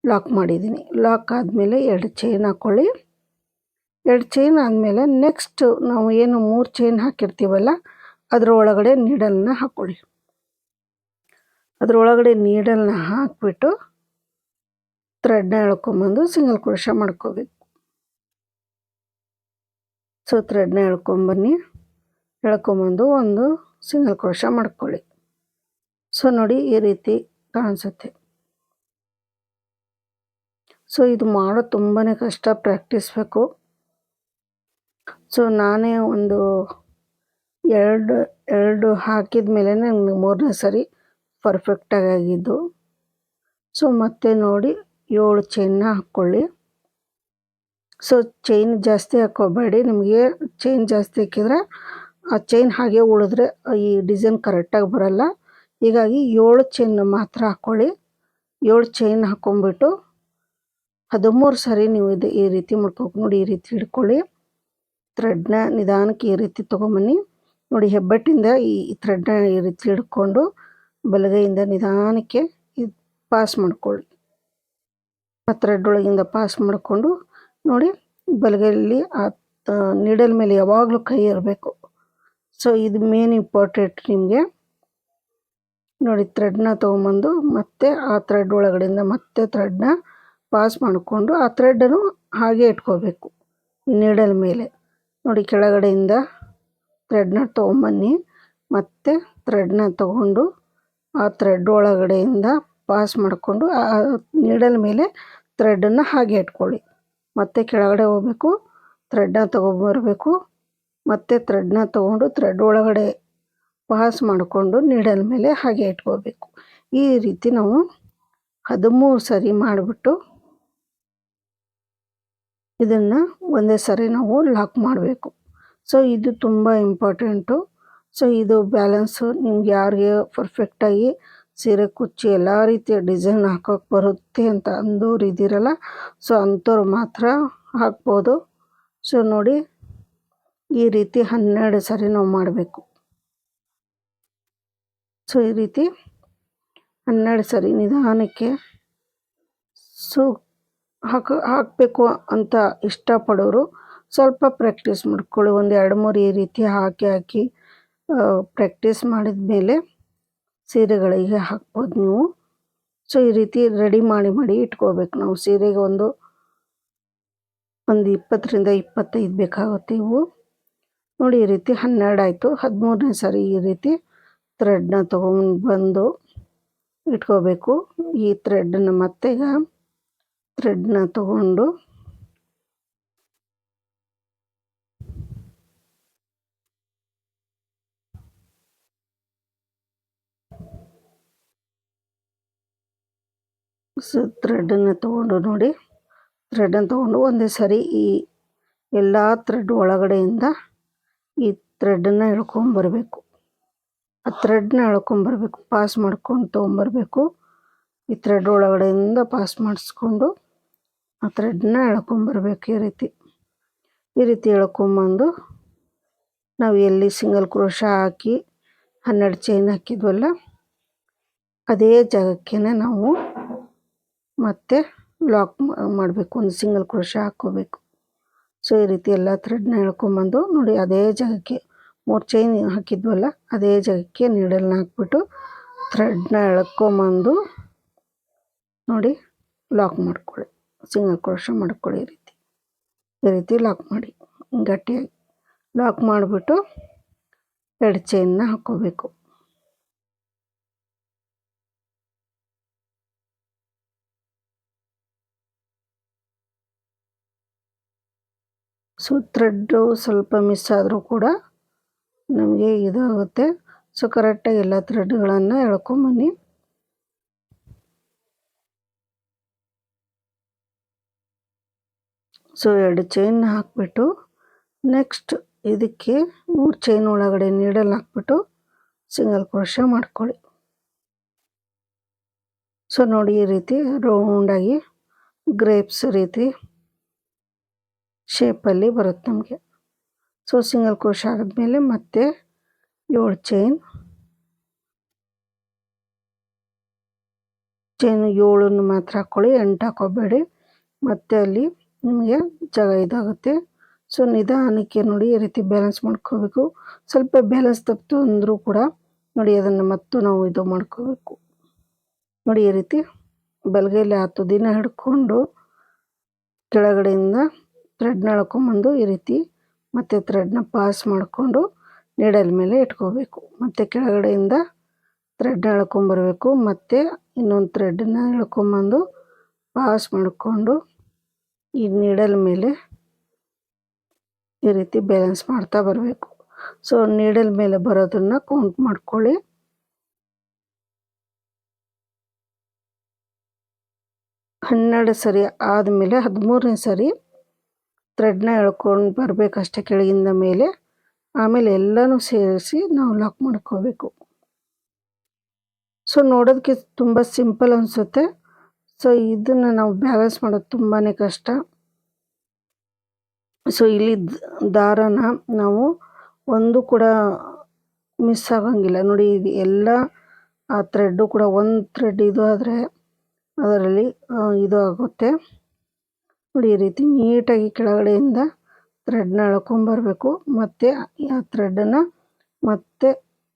ಲಾಕ್ ಮಾಡಿದ್ದೀನಿ. ಲಾಕ್ ಆದಮೇಲೆ 2 ಚೈನ್ ಹಾಕ್ಕೊಳ್ಳಿ. 2 ಚೈನ್ ಆದಮೇಲೆ ನೆಕ್ಸ್ಟ್ ನಾವು ಏನು 3 ಚೈನ್ ಹಾಕಿರ್ತೀವಲ್ಲ ಅದರ ಒಳಗಡೆ ನೀಡಲ್ನ ಹಾಕ್ಕೊಳ್ಳಿ. ಅದರೊಳಗಡೆ ನೀಡಲ್ನ ಹಾಕಿಬಿಟ್ಟು ಥ್ರೆಡ್ನ ಎಳ್ಕೊಂಬಂದು ಸಿಂಗಲ್ ಕ್ರೋಶ ಮಾಡ್ಕೋಬೇಕು. ಸೊ ಥ್ರೆಡ್ನ ಎಳ್ಕೊಂಬಂದು ಒಂದು ಸಿಂಗಲ್ ಕ್ರೋಶ ಮಾಡ್ಕೊಳ್ಳಿ. ಸೊ ನೋಡಿ ಈ ರೀತಿ ಕಾಣಿಸುತ್ತೆ. ಸೊ ಇದು ಮಾಡೋದು ತುಂಬಾ ಕಷ್ಟ, ಪ್ರಾಕ್ಟೀಸ್ ಬೇಕು. ಸೊ ನಾನೇ ಒಂದು ಎರಡು ಹಾಕಿದ ಮೇಲೆ ನನಗೆ 3ನೇ ಸರಿ ಪರ್ಫೆಕ್ಟಾಗಿ ಆಗಿದ್ದು. ಸೊ ಮತ್ತೆ ನೋಡಿ 7 ಚೈನ್ನ ಹಾಕ್ಕೊಳ್ಳಿ. ಸೊ ಚೈನ್ ಜಾಸ್ತಿ ಹಾಕ್ಕೋಬೇಡಿ. ನಿಮಗೆ ಚೈನ್ ಜಾಸ್ತಿ ಹಾಕಿದರೆ ಆ ಚೈನ್ ಹಾಗೆ ಉಳಿದ್ರೆ ಈ ಡಿಸೈನ್ ಕರೆಕ್ಟಾಗಿ ಬರಲ್ಲ. ಹೀಗಾಗಿ 7 ಚೈನ್ ಮಾತ್ರ ಹಾಕ್ಕೊಳ್ಳಿ. 7 ಚೈನ್ ಹಾಕ್ಕೊಂಬಿಟ್ಟು 13 ಸಾರಿ ನೀವು ಈ ರೀತಿ ಮಾಡ್ಕೋಬೇಕು. ನೋಡಿ ಈ ರೀತಿ ಹಿಡ್ಕೊಳ್ಳಿ. ಥ್ರೆಡ್ನ ನಿಧಾನಕ್ಕೆ ಈ ರೀತಿ ತೊಗೊಂಬನ್ನಿ. ನೋಡಿ ಹೆಬ್ಬಟ್ಟಿಂದ ಈ ಥ್ರೆಡ್ನ ಈ ರೀತಿ ಹಿಡ್ಕೊಂಡು ಬಲಗೈಯಿಂದ ನಿಧಾನಕ್ಕೆ ಪಾಸ್ ಮಾಡ್ಕೊಳ್ಳಿ. ಆ ಥ್ರೆಡ್ ಒಳಗಿಂದ ಪಾಸ್ ಮಾಡಿಕೊಂಡು ನೋಡಿ ಬಲಗೈಯಲ್ಲಿ ಆ ನೀಡಲ್ ಮೇಲೆ ಯಾವಾಗಲೂ ಕೈ ಇರಬೇಕು. ಸೊ ಇದು ಮೇನ್ ಇಂಪಾರ್ಟೆಂಟ್ ನಿಮಗೆ. ನೋಡಿ ಥ್ರೆಡ್ನ ತೊಗೊಂಬಂದು ಮತ್ತೆ ಆ ಥ್ರೆಡ್ ಒಳಗಡೆಯಿಂದ ಮತ್ತೆ ಥ್ರೆಡ್ನ ಪಾಸ್ ಮಾಡಿಕೊಂಡು ಆ ಥ್ರೆಡನ್ನು ಹಾಗೆ ಇಟ್ಕೋಬೇಕು. ನೀಡಲ್ ಮೇಲೆ ನೋಡಿ ಕೆಳಗಡೆಯಿಂದ ಥ್ರೆಡ್ನ ತೊಗೊಂಬನ್ನಿ, ಮತ್ತು ಥ್ರೆಡ್ನ ತಗೊಂಡು ಆ ಥ್ರೆಡ್ ಒಳಗಡೆಯಿಂದ ಪಾಸ್ ಮಾಡಿಕೊಂಡು ಆ ನೀಡಲ್ ಮೇಲೆ ಥ್ರೆಡನ್ನು ಹಾಗೆ ಇಟ್ಕೊಳ್ಳಿ. ಮತ್ತು ಕೆಳಗಡೆ ಹೋಗಬೇಕು, ಥ್ರೆಡ್ನ ತೊಗೊಂಬರಬೇಕು, ಮತ್ತು ಥ್ರೆಡ್ನ ತೊಗೊಂಡು ಥ್ರೆಡ್ ಒಳಗಡೆ ಪಾಸ್ ಮಾಡಿಕೊಂಡು ನೀಡಲ್ ಮೇಲೆ ಹಾಗೆ ಇಟ್ಕೋಬೇಕು. ಈ ರೀತಿ ನಾವು 13 ಸರಿ ಮಾಡಿಬಿಟ್ಟು ಇದನ್ನು ಒಂದೇ ಸರಿ ನಾವು ಲಾಕ್ ಮಾಡಬೇಕು. ಸೊ ಇದು ತುಂಬ ಇಂಪಾರ್ಟೆಂಟು. ಸೊ ಇದು ಬ್ಯಾಲೆನ್ಸು ನಿಮ್ಗೆ ಯಾರಿಗೆ ಪರ್ಫೆಕ್ಟಾಗಿ ಸೀರೆ ಕುಚ್ಚಿ ಎಲ್ಲ ರೀತಿಯ ಡಿಸೈನ್ ಹಾಕೋಕ್ಕೆ ಬರುತ್ತೆ ಅಂತ ಅಂದೋರು ಇದ್ದೀರಲ್ಲ, ಸೊ ಅಂಥವ್ರು ಮಾತ್ರ ಹಾಕ್ಬೋದು. ಸೊ ನೋಡಿ ಈ ರೀತಿ 12 ಸರಿ ನಾವು ಮಾಡಬೇಕು. ಸೊ ಈ ರೀತಿ 12 ಸರಿ ನಿಧಾನಕ್ಕೆ ಸೊ ಹಾಕಬೇಕು ಅಂತ ಇಷ್ಟಪಡೋರು ಸ್ವಲ್ಪ ಪ್ರಾಕ್ಟೀಸ್ ಮಾಡ್ಕೊಳ್ಳಿ. ಒಂದು 2-3 ಈ ರೀತಿ ಹಾಕಿ ಪ್ರಾಕ್ಟೀಸ್ ಮಾಡಿದ ಮೇಲೆ ಸೀರೆಗಳಿಗೆ ಹಾಕ್ಬೋದು ನೀವು. ಸೊ ಈ ರೀತಿ ರೆಡಿ ಮಾಡಿ ಇಟ್ಕೋಬೇಕು. ನಾವು ಸೀರೆಗೆ ಒಂದು 20ರಿಂದ 25 ಬೇಕಾಗುತ್ತೆ ಇವು. ನೋಡಿ ಈ ರೀತಿ 12 ಆಯಿತು. 13ನೇ ಸರಿ ಈ ರೀತಿ ಥ್ರೆಡ್ನ ತೊಗೊಂಡು ಬಂದು ಇಟ್ಕೋಬೇಕು. ಈ ಥ್ರೆಡ್ನ ಮತ್ತೆ ಈಗ ಥ್ರೆಡ್ನ ತಗೊಂಡು ಸೊ ಥ್ರೆಡನ್ನು ತೊಗೊಂಡು ನೋಡಿ, ಥ್ರೆಡನ್ನು ತೊಗೊಂಡು ಒಂದೇ ಸರಿ ಈ ಎಲ್ಲ ಥ್ರೆಡ್ ಒಳಗಡೆಯಿಂದ ಈ ಥ್ರೆಡನ್ನು ಎಳ್ಕೊಂಬರಬೇಕು. ಆ ಥ್ರೆಡ್ನ ಎಳ್ಕೊಂಬರಬೇಕು, ಪಾಸ್ ಮಾಡ್ಕೊಂಡು ತೊಗೊಂಬರಬೇಕು. ಈ ಥ್ರೆಡ್ ಒಳಗಡೆಯಿಂದ ಪಾಸ್ ಮಾಡಿಸ್ಕೊಂಡು ಆ ಥ್ರೆಡ್ನ ಎಳ್ಕೊಂಬರ್ಬೇಕು. ಈ ರೀತಿ ಎಳ್ಕೊಂಬಂದು ನಾವು ಎಲ್ಲಿ ಸಿಂಗಲ್ ಕ್ರೋಶ ಹಾಕಿ 12 ಚೈನ್ ಹಾಕಿದ್ವಲ್ಲ ಅದೇ ಜಾಗಕ್ಕೆ ನಾವು ಮತ್ತೆ ಲಾಕ್ ಮಾಡಬೇಕು. ಒಂದು ಸಿಂಗಲ್ ಕ್ರೋಶ ಹಾಕ್ಕೋಬೇಕು. ಸೊ ಈ ರೀತಿ ಎಲ್ಲ ಥ್ರೆಡ್ನ ಎಳ್ಕೊಂಬಂದು ನೋಡಿ ಅದೇ ಜಾಗಕ್ಕೆ 3 ಚೈನ್ ಹಾಕಿದ್ವಲ್ಲ ಅದೇ ಜಾಗಕ್ಕೆ ನೀಡಲ್ನ ಹಾಕ್ಬಿಟ್ಟು ಥ್ರೆಡ್ನ ಎಳ್ಕೊಂಬಂದು ನೋಡಿ ಲಾಕ್ ಮಾಡ್ಕೊಳ್ಳಿ. ಸಿಂಗಲ್ ಕ್ರೋಶ ಮಾಡ್ಕೊಳ್ಳಿ. ಈ ರೀತಿ ಲಾಕ್ ಮಾಡಿ ಗಟ್ಟಿಯಾಗಿ ಲಾಕ್ ಮಾಡಿಬಿಟ್ಟು 2 ಚೈನ್ನ ಹಾಕ್ಕೋಬೇಕು. ಸೊ ಥ್ರೆಡ್ಡು ಸ್ವಲ್ಪ ಮಿಸ್ ಆದರೂ ಕೂಡ ನಮಗೆ ಇದಾಗುತ್ತೆ. ಸೊ ಕರೆಕ್ಟಾಗಿ ಎಲ್ಲ ಥ್ರೆಡ್ಗಳನ್ನು ಎಳ್ಕೊಂಬನ್ನಿ. ಸೊ 2 ಚೈನ್ನ ಹಾಕ್ಬಿಟ್ಟು ನೆಕ್ಸ್ಟ್ ಇದಕ್ಕೆ 3 ಚೈನ್ ಒಳಗಡೆ ನೀಡಲ್ ಹಾಕ್ಬಿಟ್ಟು ಸಿಂಗಲ್ ಕ್ರೋಶ ಮಾಡ್ಕೊಳ್ಳಿ. ಸೊ ನೋಡಿ ಈ ರೀತಿ ರೌಂಡಾಗಿ ಗ್ರೇಪ್ಸ್ ರೀತಿ ಶೇಪಲ್ಲಿ ಬರುತ್ತೆ ನಮಗೆ. ಸೊ ಸಿಂಗಲ್ ಕ್ರೋಶ ಆದಮೇಲೆ ಮತ್ತೆ 7 ಚೈನ್ 7 ಮಾತ್ರ ಹಾಕ್ಕೊಳ್ಳಿ, 8 ಹಾಕೋಬೇಡಿ. ಮತ್ತು ಅಲ್ಲಿ ನಿಮಗೆ ಜಾಗ ಇದಾಗುತ್ತೆ. ಸೊ ನಿಧಾನಕ್ಕೆ ನೋಡಿ ಈ ರೀತಿ ಬ್ಯಾಲೆನ್ಸ್ ಮಾಡ್ಕೋಬೇಕು. ಸ್ವಲ್ಪ ಬ್ಯಾಲೆನ್ಸ್ ತಪ್ಪಿತು ಅಂದರೂ ಕೂಡ ನೋಡಿ ಅದನ್ನು ಮತ್ತು ನಾವು ಇದು ಮಾಡ್ಕೋಬೇಕು. ನೋಡಿ ಈ ರೀತಿ ಬಲಗೈಲಿ 10 ದಿನ ಹಿಡ್ಕೊಂಡು ಕೆಳಗಡೆಯಿಂದ ಥ್ರೆಡ್ನ ಎಳ್ಕೊಂಬಂದು ಈ ರೀತಿ ಮತ್ತು ಥ್ರೆಡ್ನ ಪಾಸ್ ಮಾಡಿಕೊಂಡು ನೀಡಲ್ ಮೇಲೆ ಇಟ್ಕೋಬೇಕು. ಮತ್ತು ಕೆಳಗಡೆಯಿಂದ ಥ್ರೆಡ್ನ ಎಳ್ಕೊಂಬರಬೇಕು, ಮತ್ತು ಇನ್ನೊಂದು ಥ್ರೆಡ್ನ ಎಳ್ಕೊಂಬಂದು ಪಾಸ್ ಮಾಡಿಕೊಂಡು ಈ ನೀಡಲ್ ಮೇಲೆ ಈ ರೀತಿ ಬ್ಯಾಲೆನ್ಸ್ ಮಾಡ್ತಾ ಬರಬೇಕು. ಸೊ ನೀಡಲ್ ಮೇಲೆ ಬರೋದನ್ನು ಕೌಂಟ್ ಮಾಡ್ಕೊಳ್ಳಿ. ಹನ್ನೆರಡು ಸರಿ ಆದಮೇಲೆ 13ನೇ ಸರಿ ಥ್ರೆಡ್ನ ಎಳ್ಕೊಂಡು ಬರಬೇಕಷ್ಟೇ ಕೆಳಗಿಂದ ಮೇಲೆ. ಆಮೇಲೆ ಎಲ್ಲನೂ ಸೇರಿಸಿ ನಾವು ಲಾಕ್ ಮಾಡ್ಕೋಬೇಕು. ಸೊ ನೋಡೋದಕ್ಕೆ ತುಂಬ ಸಿಂಪಲ್ ಅನಿಸುತ್ತೆ. ಸೊ ಇದನ್ನು ನಾವು ಬ್ಯಾಲೆನ್ಸ್ ಮಾಡೋದು ತುಂಬಾ ಕಷ್ಟ. ಸೊ ಇಲ್ಲಿ ದಾರನ ನಾವು ಒಂದು ಕೂಡ ಮಿಸ್ ಆಗೋಂಗಿಲ್ಲ. ನೋಡಿ ಇದು ಎಲ್ಲ ಆ ಥ್ರೆಡ್ಡು ಕೂಡ ಒಂದು ಥ್ರೆಡ್ ಇದು ಆದರೆ ಅದರಲ್ಲಿ ಇದು ಆಗುತ್ತೆ. ನೋಡಿ ಈ ರೀತಿ ನೀಟಾಗಿ ಕೆಳಗಡೆಯಿಂದ ಥ್ರೆಡ್ನ ಎಳ್ಕೊಂಬರಬೇಕು, ಮತ್ತು ಆ ಥ್ರೆಡನ್ನು ಮತ್ತೆ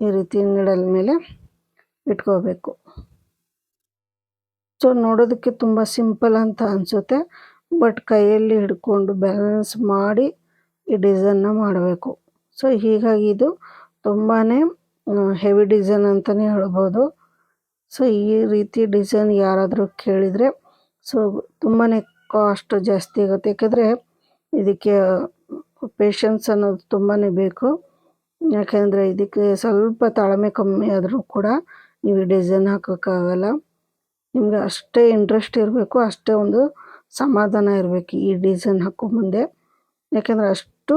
ಈ ರೀತಿ ನೀಡಲ್ ಮೇಲೆ ಇಟ್ಕೋಬೇಕು. ಸೊ ನೋಡೋದಕ್ಕೆ ತುಂಬ ಸಿಂಪಲ್ ಅಂತ ಅನಿಸುತ್ತೆ, ಬಟ್ ಕೈಯಲ್ಲಿ ಹಿಡ್ಕೊಂಡು ಬ್ಯಾಲೆನ್ಸ್ ಮಾಡಿ ಈ ಡಿಸೈನ್ನ ಮಾಡಬೇಕು. ಸೊ ಹೀಗಾಗಿ ಇದು ತುಂಬಾ ಹೆವಿ ಡಿಸೈನ್ ಅಂತಲೇ ಹೇಳ್ಬೋದು. ಸೊ ಈ ರೀತಿ ಡಿಸೈನ್ ಯಾರಾದರೂ ಕೇಳಿದರೆ ಸೊ ತುಂಬಾ ಕಾಸ್ಟ್ ಜಾಸ್ತಿ ಆಗುತ್ತೆ. ಯಾಕೆಂದರೆ ಇದಕ್ಕೆ ಪೇಷನ್ಸ್ ಅನ್ನೋದು ತುಂಬಾ ಬೇಕು. ಯಾಕೆಂದರೆ ಇದಕ್ಕೆ ಸ್ವಲ್ಪ ತಾಳ್ಮೆ ಕಮ್ಮಿ ಆದರೂ ಕೂಡ ನೀವು ಈ ಡಿಸೈನ್ ಹಾಕೋಕ್ಕಾಗಲ್ಲ. ನಿಮಗೆ ಅಷ್ಟೇ ಇಂಟ್ರೆಸ್ಟ್ ಇರಬೇಕು, ಅಷ್ಟೇ ಒಂದು ಸಮಾಧಾನ ಇರಬೇಕು ಈ ಡಿಸೈನ್ ಹಾಕೋ ಮುಂದೆ. ಯಾಕೆಂದರೆ ಅಷ್ಟು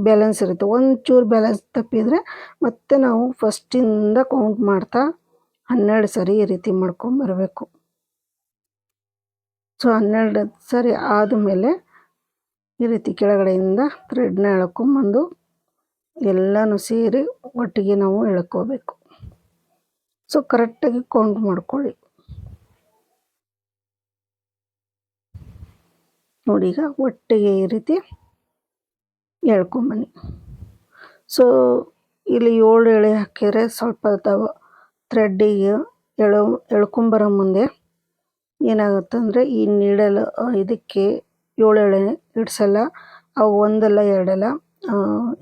ಬ್ಯಾಲೆನ್ಸ್ ಇರುತ್ತೆ. ಒಂಚೂರು ಬ್ಯಾಲೆನ್ಸ್ ತಪ್ಪಿದರೆ ಮತ್ತೆ ನಾವು ಫಸ್ಟಿಂದ ಕೌಂಟ್ ಮಾಡ್ತಾ 12 ಸರಿ ಈ ರೀತಿ ಮಾಡ್ಕೊಂಬರಬೇಕು. ಸೊ 12 ಸರಿ ಆದಮೇಲೆ ಈ ರೀತಿ ಕೆಳಗಡೆಯಿಂದ ಥ್ರೆಡ್ನ ಎಳ್ಕೊಂಬಂದು ಎಲ್ಲನೂ ಸೇರಿ ಒಟ್ಟಿಗೆ ನಾವು ಎಳ್ಕೋಬೇಕು. ಸೊ ಕರೆಕ್ಟಾಗಿ ಕೌಂಟ್ ಮಾಡ್ಕೊಳ್ಳಿ. ನೋಡಿ, ಈಗ ಒಟ್ಟಿಗೆ ಈ ರೀತಿ ಎಳ್ಕೊಂಬನ್ನಿ. ಸೊ ಇಲ್ಲಿ 7 ಎಳೆ ಹಾಕಿದರೆ ಸ್ವಲ್ಪ ಥ್ರೆಡ್ಡಿಗೆ ಎಳ್ಕೊಂಬರೋ ಮುಂದೆ ಏನಾಗುತ್ತೆ ಅಂದರೆ ಈ ನೀಡಲ್ ಇದಕ್ಕೆ 7 ಎಳೆ ಇಡ್ಸಲ್ಲ, ಅವು ಒಂದಲ್ಲ ಎರಡಲ್ಲ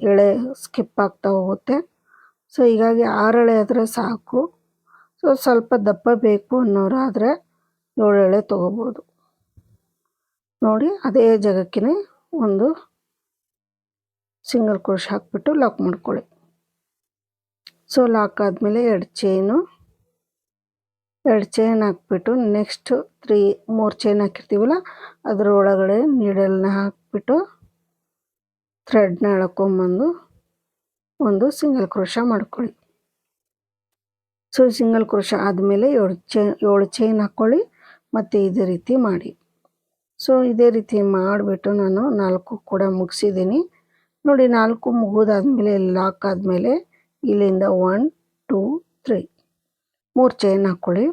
ಎಳೆ ಸ್ಕಿಪ್ ಆಗ್ತಾ ಹೋಗುತ್ತೆ. ಸೊ ಹೀಗಾಗಿ 6 ಎಳೆ ಆದರೆ ಸಾಕು. ಸೊ ಸ್ವಲ್ಪ ದಪ್ಪ ಬೇಕು ಅನ್ನೋರಾದರೆ 7 ಎಳೆ ತೊಗೋಬೋದು. ನೋಡಿ, ಅದೇ ಜಾಗಕ್ಕೆ ಒಂದು ಸಿಂಗಲ್ ಕ್ರೋಶ್ ಹಾಕಿಬಿಟ್ಟು ಲಾಕ್ ಮಾಡ್ಕೊಳ್ಳಿ. ಸೊ ಲಾಕ್ ಆದಮೇಲೆ 2 ಚೈನ್ ಹಾಕ್ಬಿಟ್ಟು ನೆಕ್ಸ್ಟ್ 3 ಚೈನ್ ಹಾಕಿರ್ತೀವಲ್ಲ ಅದರ ಒಳಗಡೆ ನೀಡಲ್ನ ಹಾಕಿಬಿಟ್ಟು ಥ್ರೆಡ್ನ ಎಳ್ಕೊಂಬಂದು ಒಂದು ಸಿಂಗಲ್ ಕ್ರೋಶ ಮಾಡ್ಕೊಳ್ಳಿ. ಸೊ ಸಿಂಗಲ್ ಕ್ರೋಶ ಆದಮೇಲೆ 7 ಚೈನ್ ಹಾಕ್ಕೊಳ್ಳಿ ಮತ್ತು ಇದೇ ರೀತಿ ಮಾಡಿ. ಸೊ ಇದೇ ರೀತಿ ಮಾಡಿಬಿಟ್ಟು ನಾನು 4 ಕೂಡ ಮುಗಿಸಿದ್ದೀನಿ. ನೋಡಿ, 4 ಮುಗಿದಾದ್ಮೇಲೆ ಲಾಕ್ ಆದಮೇಲೆ ಇಲ್ಲಿಂದ 1 2 3 3 ಚೈನ್ ಹಾಕ್ಕೊಳ್ಳಿ.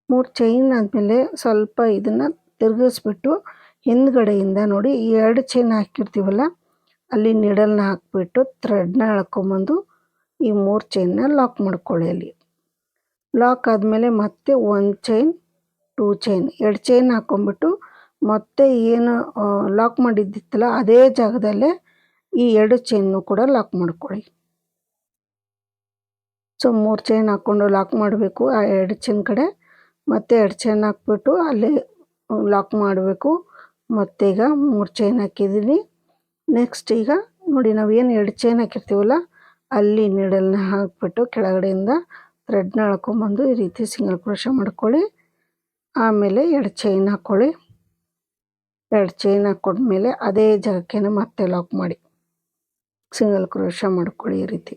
3 ಚೈನ್ ಆದಮೇಲೆ ಸ್ವಲ್ಪ ಇದನ್ನು ತಿರುಗಿಸ್ಬಿಟ್ಟು ಹಿಂದ್ಗಡೆಯಿಂದ ನೋಡಿ 2 ಚೈನ್ ಹಾಕಿರ್ತೀವಲ್ಲ ಅಲ್ಲಿ ನೀಡಲ್ನ ಹಾಕಿಬಿಟ್ಟು ಥ್ರೆಡ್ನ ಎಳ್ಕೊಂಬಂದು ಈ 3 ಚೈನ್ನ ಲಾಕ್ ಮಾಡ್ಕೊಳ್ಳಿ. ಅಲ್ಲಿ ಲಾಕ್ ಆದಮೇಲೆ ಮತ್ತೆ 1 ಚೈನ್ 2 ಚೈನ್ 2 ಚೈನ್ ಹಾಕ್ಕೊಂಬಿಟ್ಟು ಮತ್ತೆ ಏನು ಲಾಕ್ ಮಾಡಿದ್ದಿತ್ತಲ್ಲ ಅದೇ ಜಾಗದಲ್ಲೇ ಈ 2 ಚೈನ್ನು ಕೂಡ ಲಾಕ್ ಮಾಡ್ಕೊಳ್ಳಿ. ಸೊ 3 ಚೈನ್ ಹಾಕ್ಕೊಂಡು ಲಾಕ್ ಮಾಡಬೇಕು ಆ 2 ಚೈನ್ ಕಡೆ, ಮತ್ತೆ 2 ಚೈನ್ ಹಾಕ್ಬಿಟ್ಟು ಅಲ್ಲಿ ಲಾಕ್ ಮಾಡಬೇಕು. ಮತ್ತು ಈಗ 3 ಚೈನ್ ಹಾಕಿದ್ದೀನಿ. ನೆಕ್ಸ್ಟ್ ಈಗ ನೋಡಿ, ನಾವೇನು 2 ಚೈನ್ ಹಾಕಿರ್ತೀವಲ್ಲ ಅಲ್ಲಿ ನೀಡಲ್ನ ಹಾಕಿಬಿಟ್ಟು ಕೆಳಗಡೆಯಿಂದ ಥ್ರೆಡ್ನ ಎಳ್ಕೊಂಬಂದು ಈ ರೀತಿ ಸಿಂಗಲ್ ಕ್ರೋಶ ಮಾಡ್ಕೊಳ್ಳಿ. ಆಮೇಲೆ 2 ಚೈನ್ ಹಾಕ್ಕೊಳ್ಳಿ. 2 ಚೈನ್ ಹಾಕ್ಕೊಂಡ್ಮೇಲೆ ಅದೇ ಜಾಗಕ್ಕೆ ಮತ್ತೆ ಲಾಕ್ ಮಾಡಿ ಸಿಂಗಲ್ ಕ್ರೋಶ ಮಾಡ್ಕೊಳ್ಳಿ ಈ ರೀತಿ.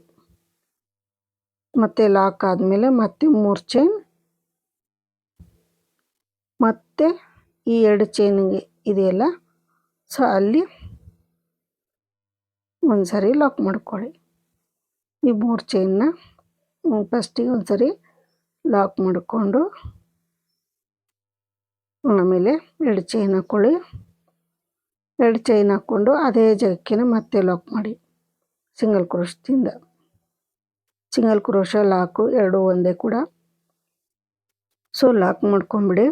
ಮತ್ತು ಲಾಕ್ ಆದಮೇಲೆ ಮತ್ತೆ 3 ಚೈನ್, ಮತ್ತು ಈ 2 ಚೈನಿಗೆ ಇದೆಯಲ್ಲ ಸೊ ಅಲ್ಲಿ ಒಂದು ಸರಿ ಲಾಕ್ ಮಾಡ್ಕೊಳ್ಳಿ. ಈ 3 ಚೈನ್ನ ಫಸ್ಟಿಗೆ ಒಂದು ಸರಿ ಲಾಕ್ ಮಾಡಿಕೊಂಡು ಆಮೇಲೆ 2 ಚೈನ್ ಹಾಕ್ಕೊಳ್ಳಿ. 2 ಚೈನ್ ಹಾಕ್ಕೊಂಡು ಅದೇ ಜಾಗಕ್ಕೆ ಮತ್ತೆ ಲಾಕ್ ಮಾಡಿ ಸಿಂಗಲ್ ಕ್ರೋಶದಿಂದ. ಸಿಂಗಲ್ ಕ್ರೋಶ ಲಾಕು 2 ಒಂದೇ ಕೂಡ. ಸೊ ಲಾಕ್ ಮಾಡ್ಕೊಂಬಿಡಿ.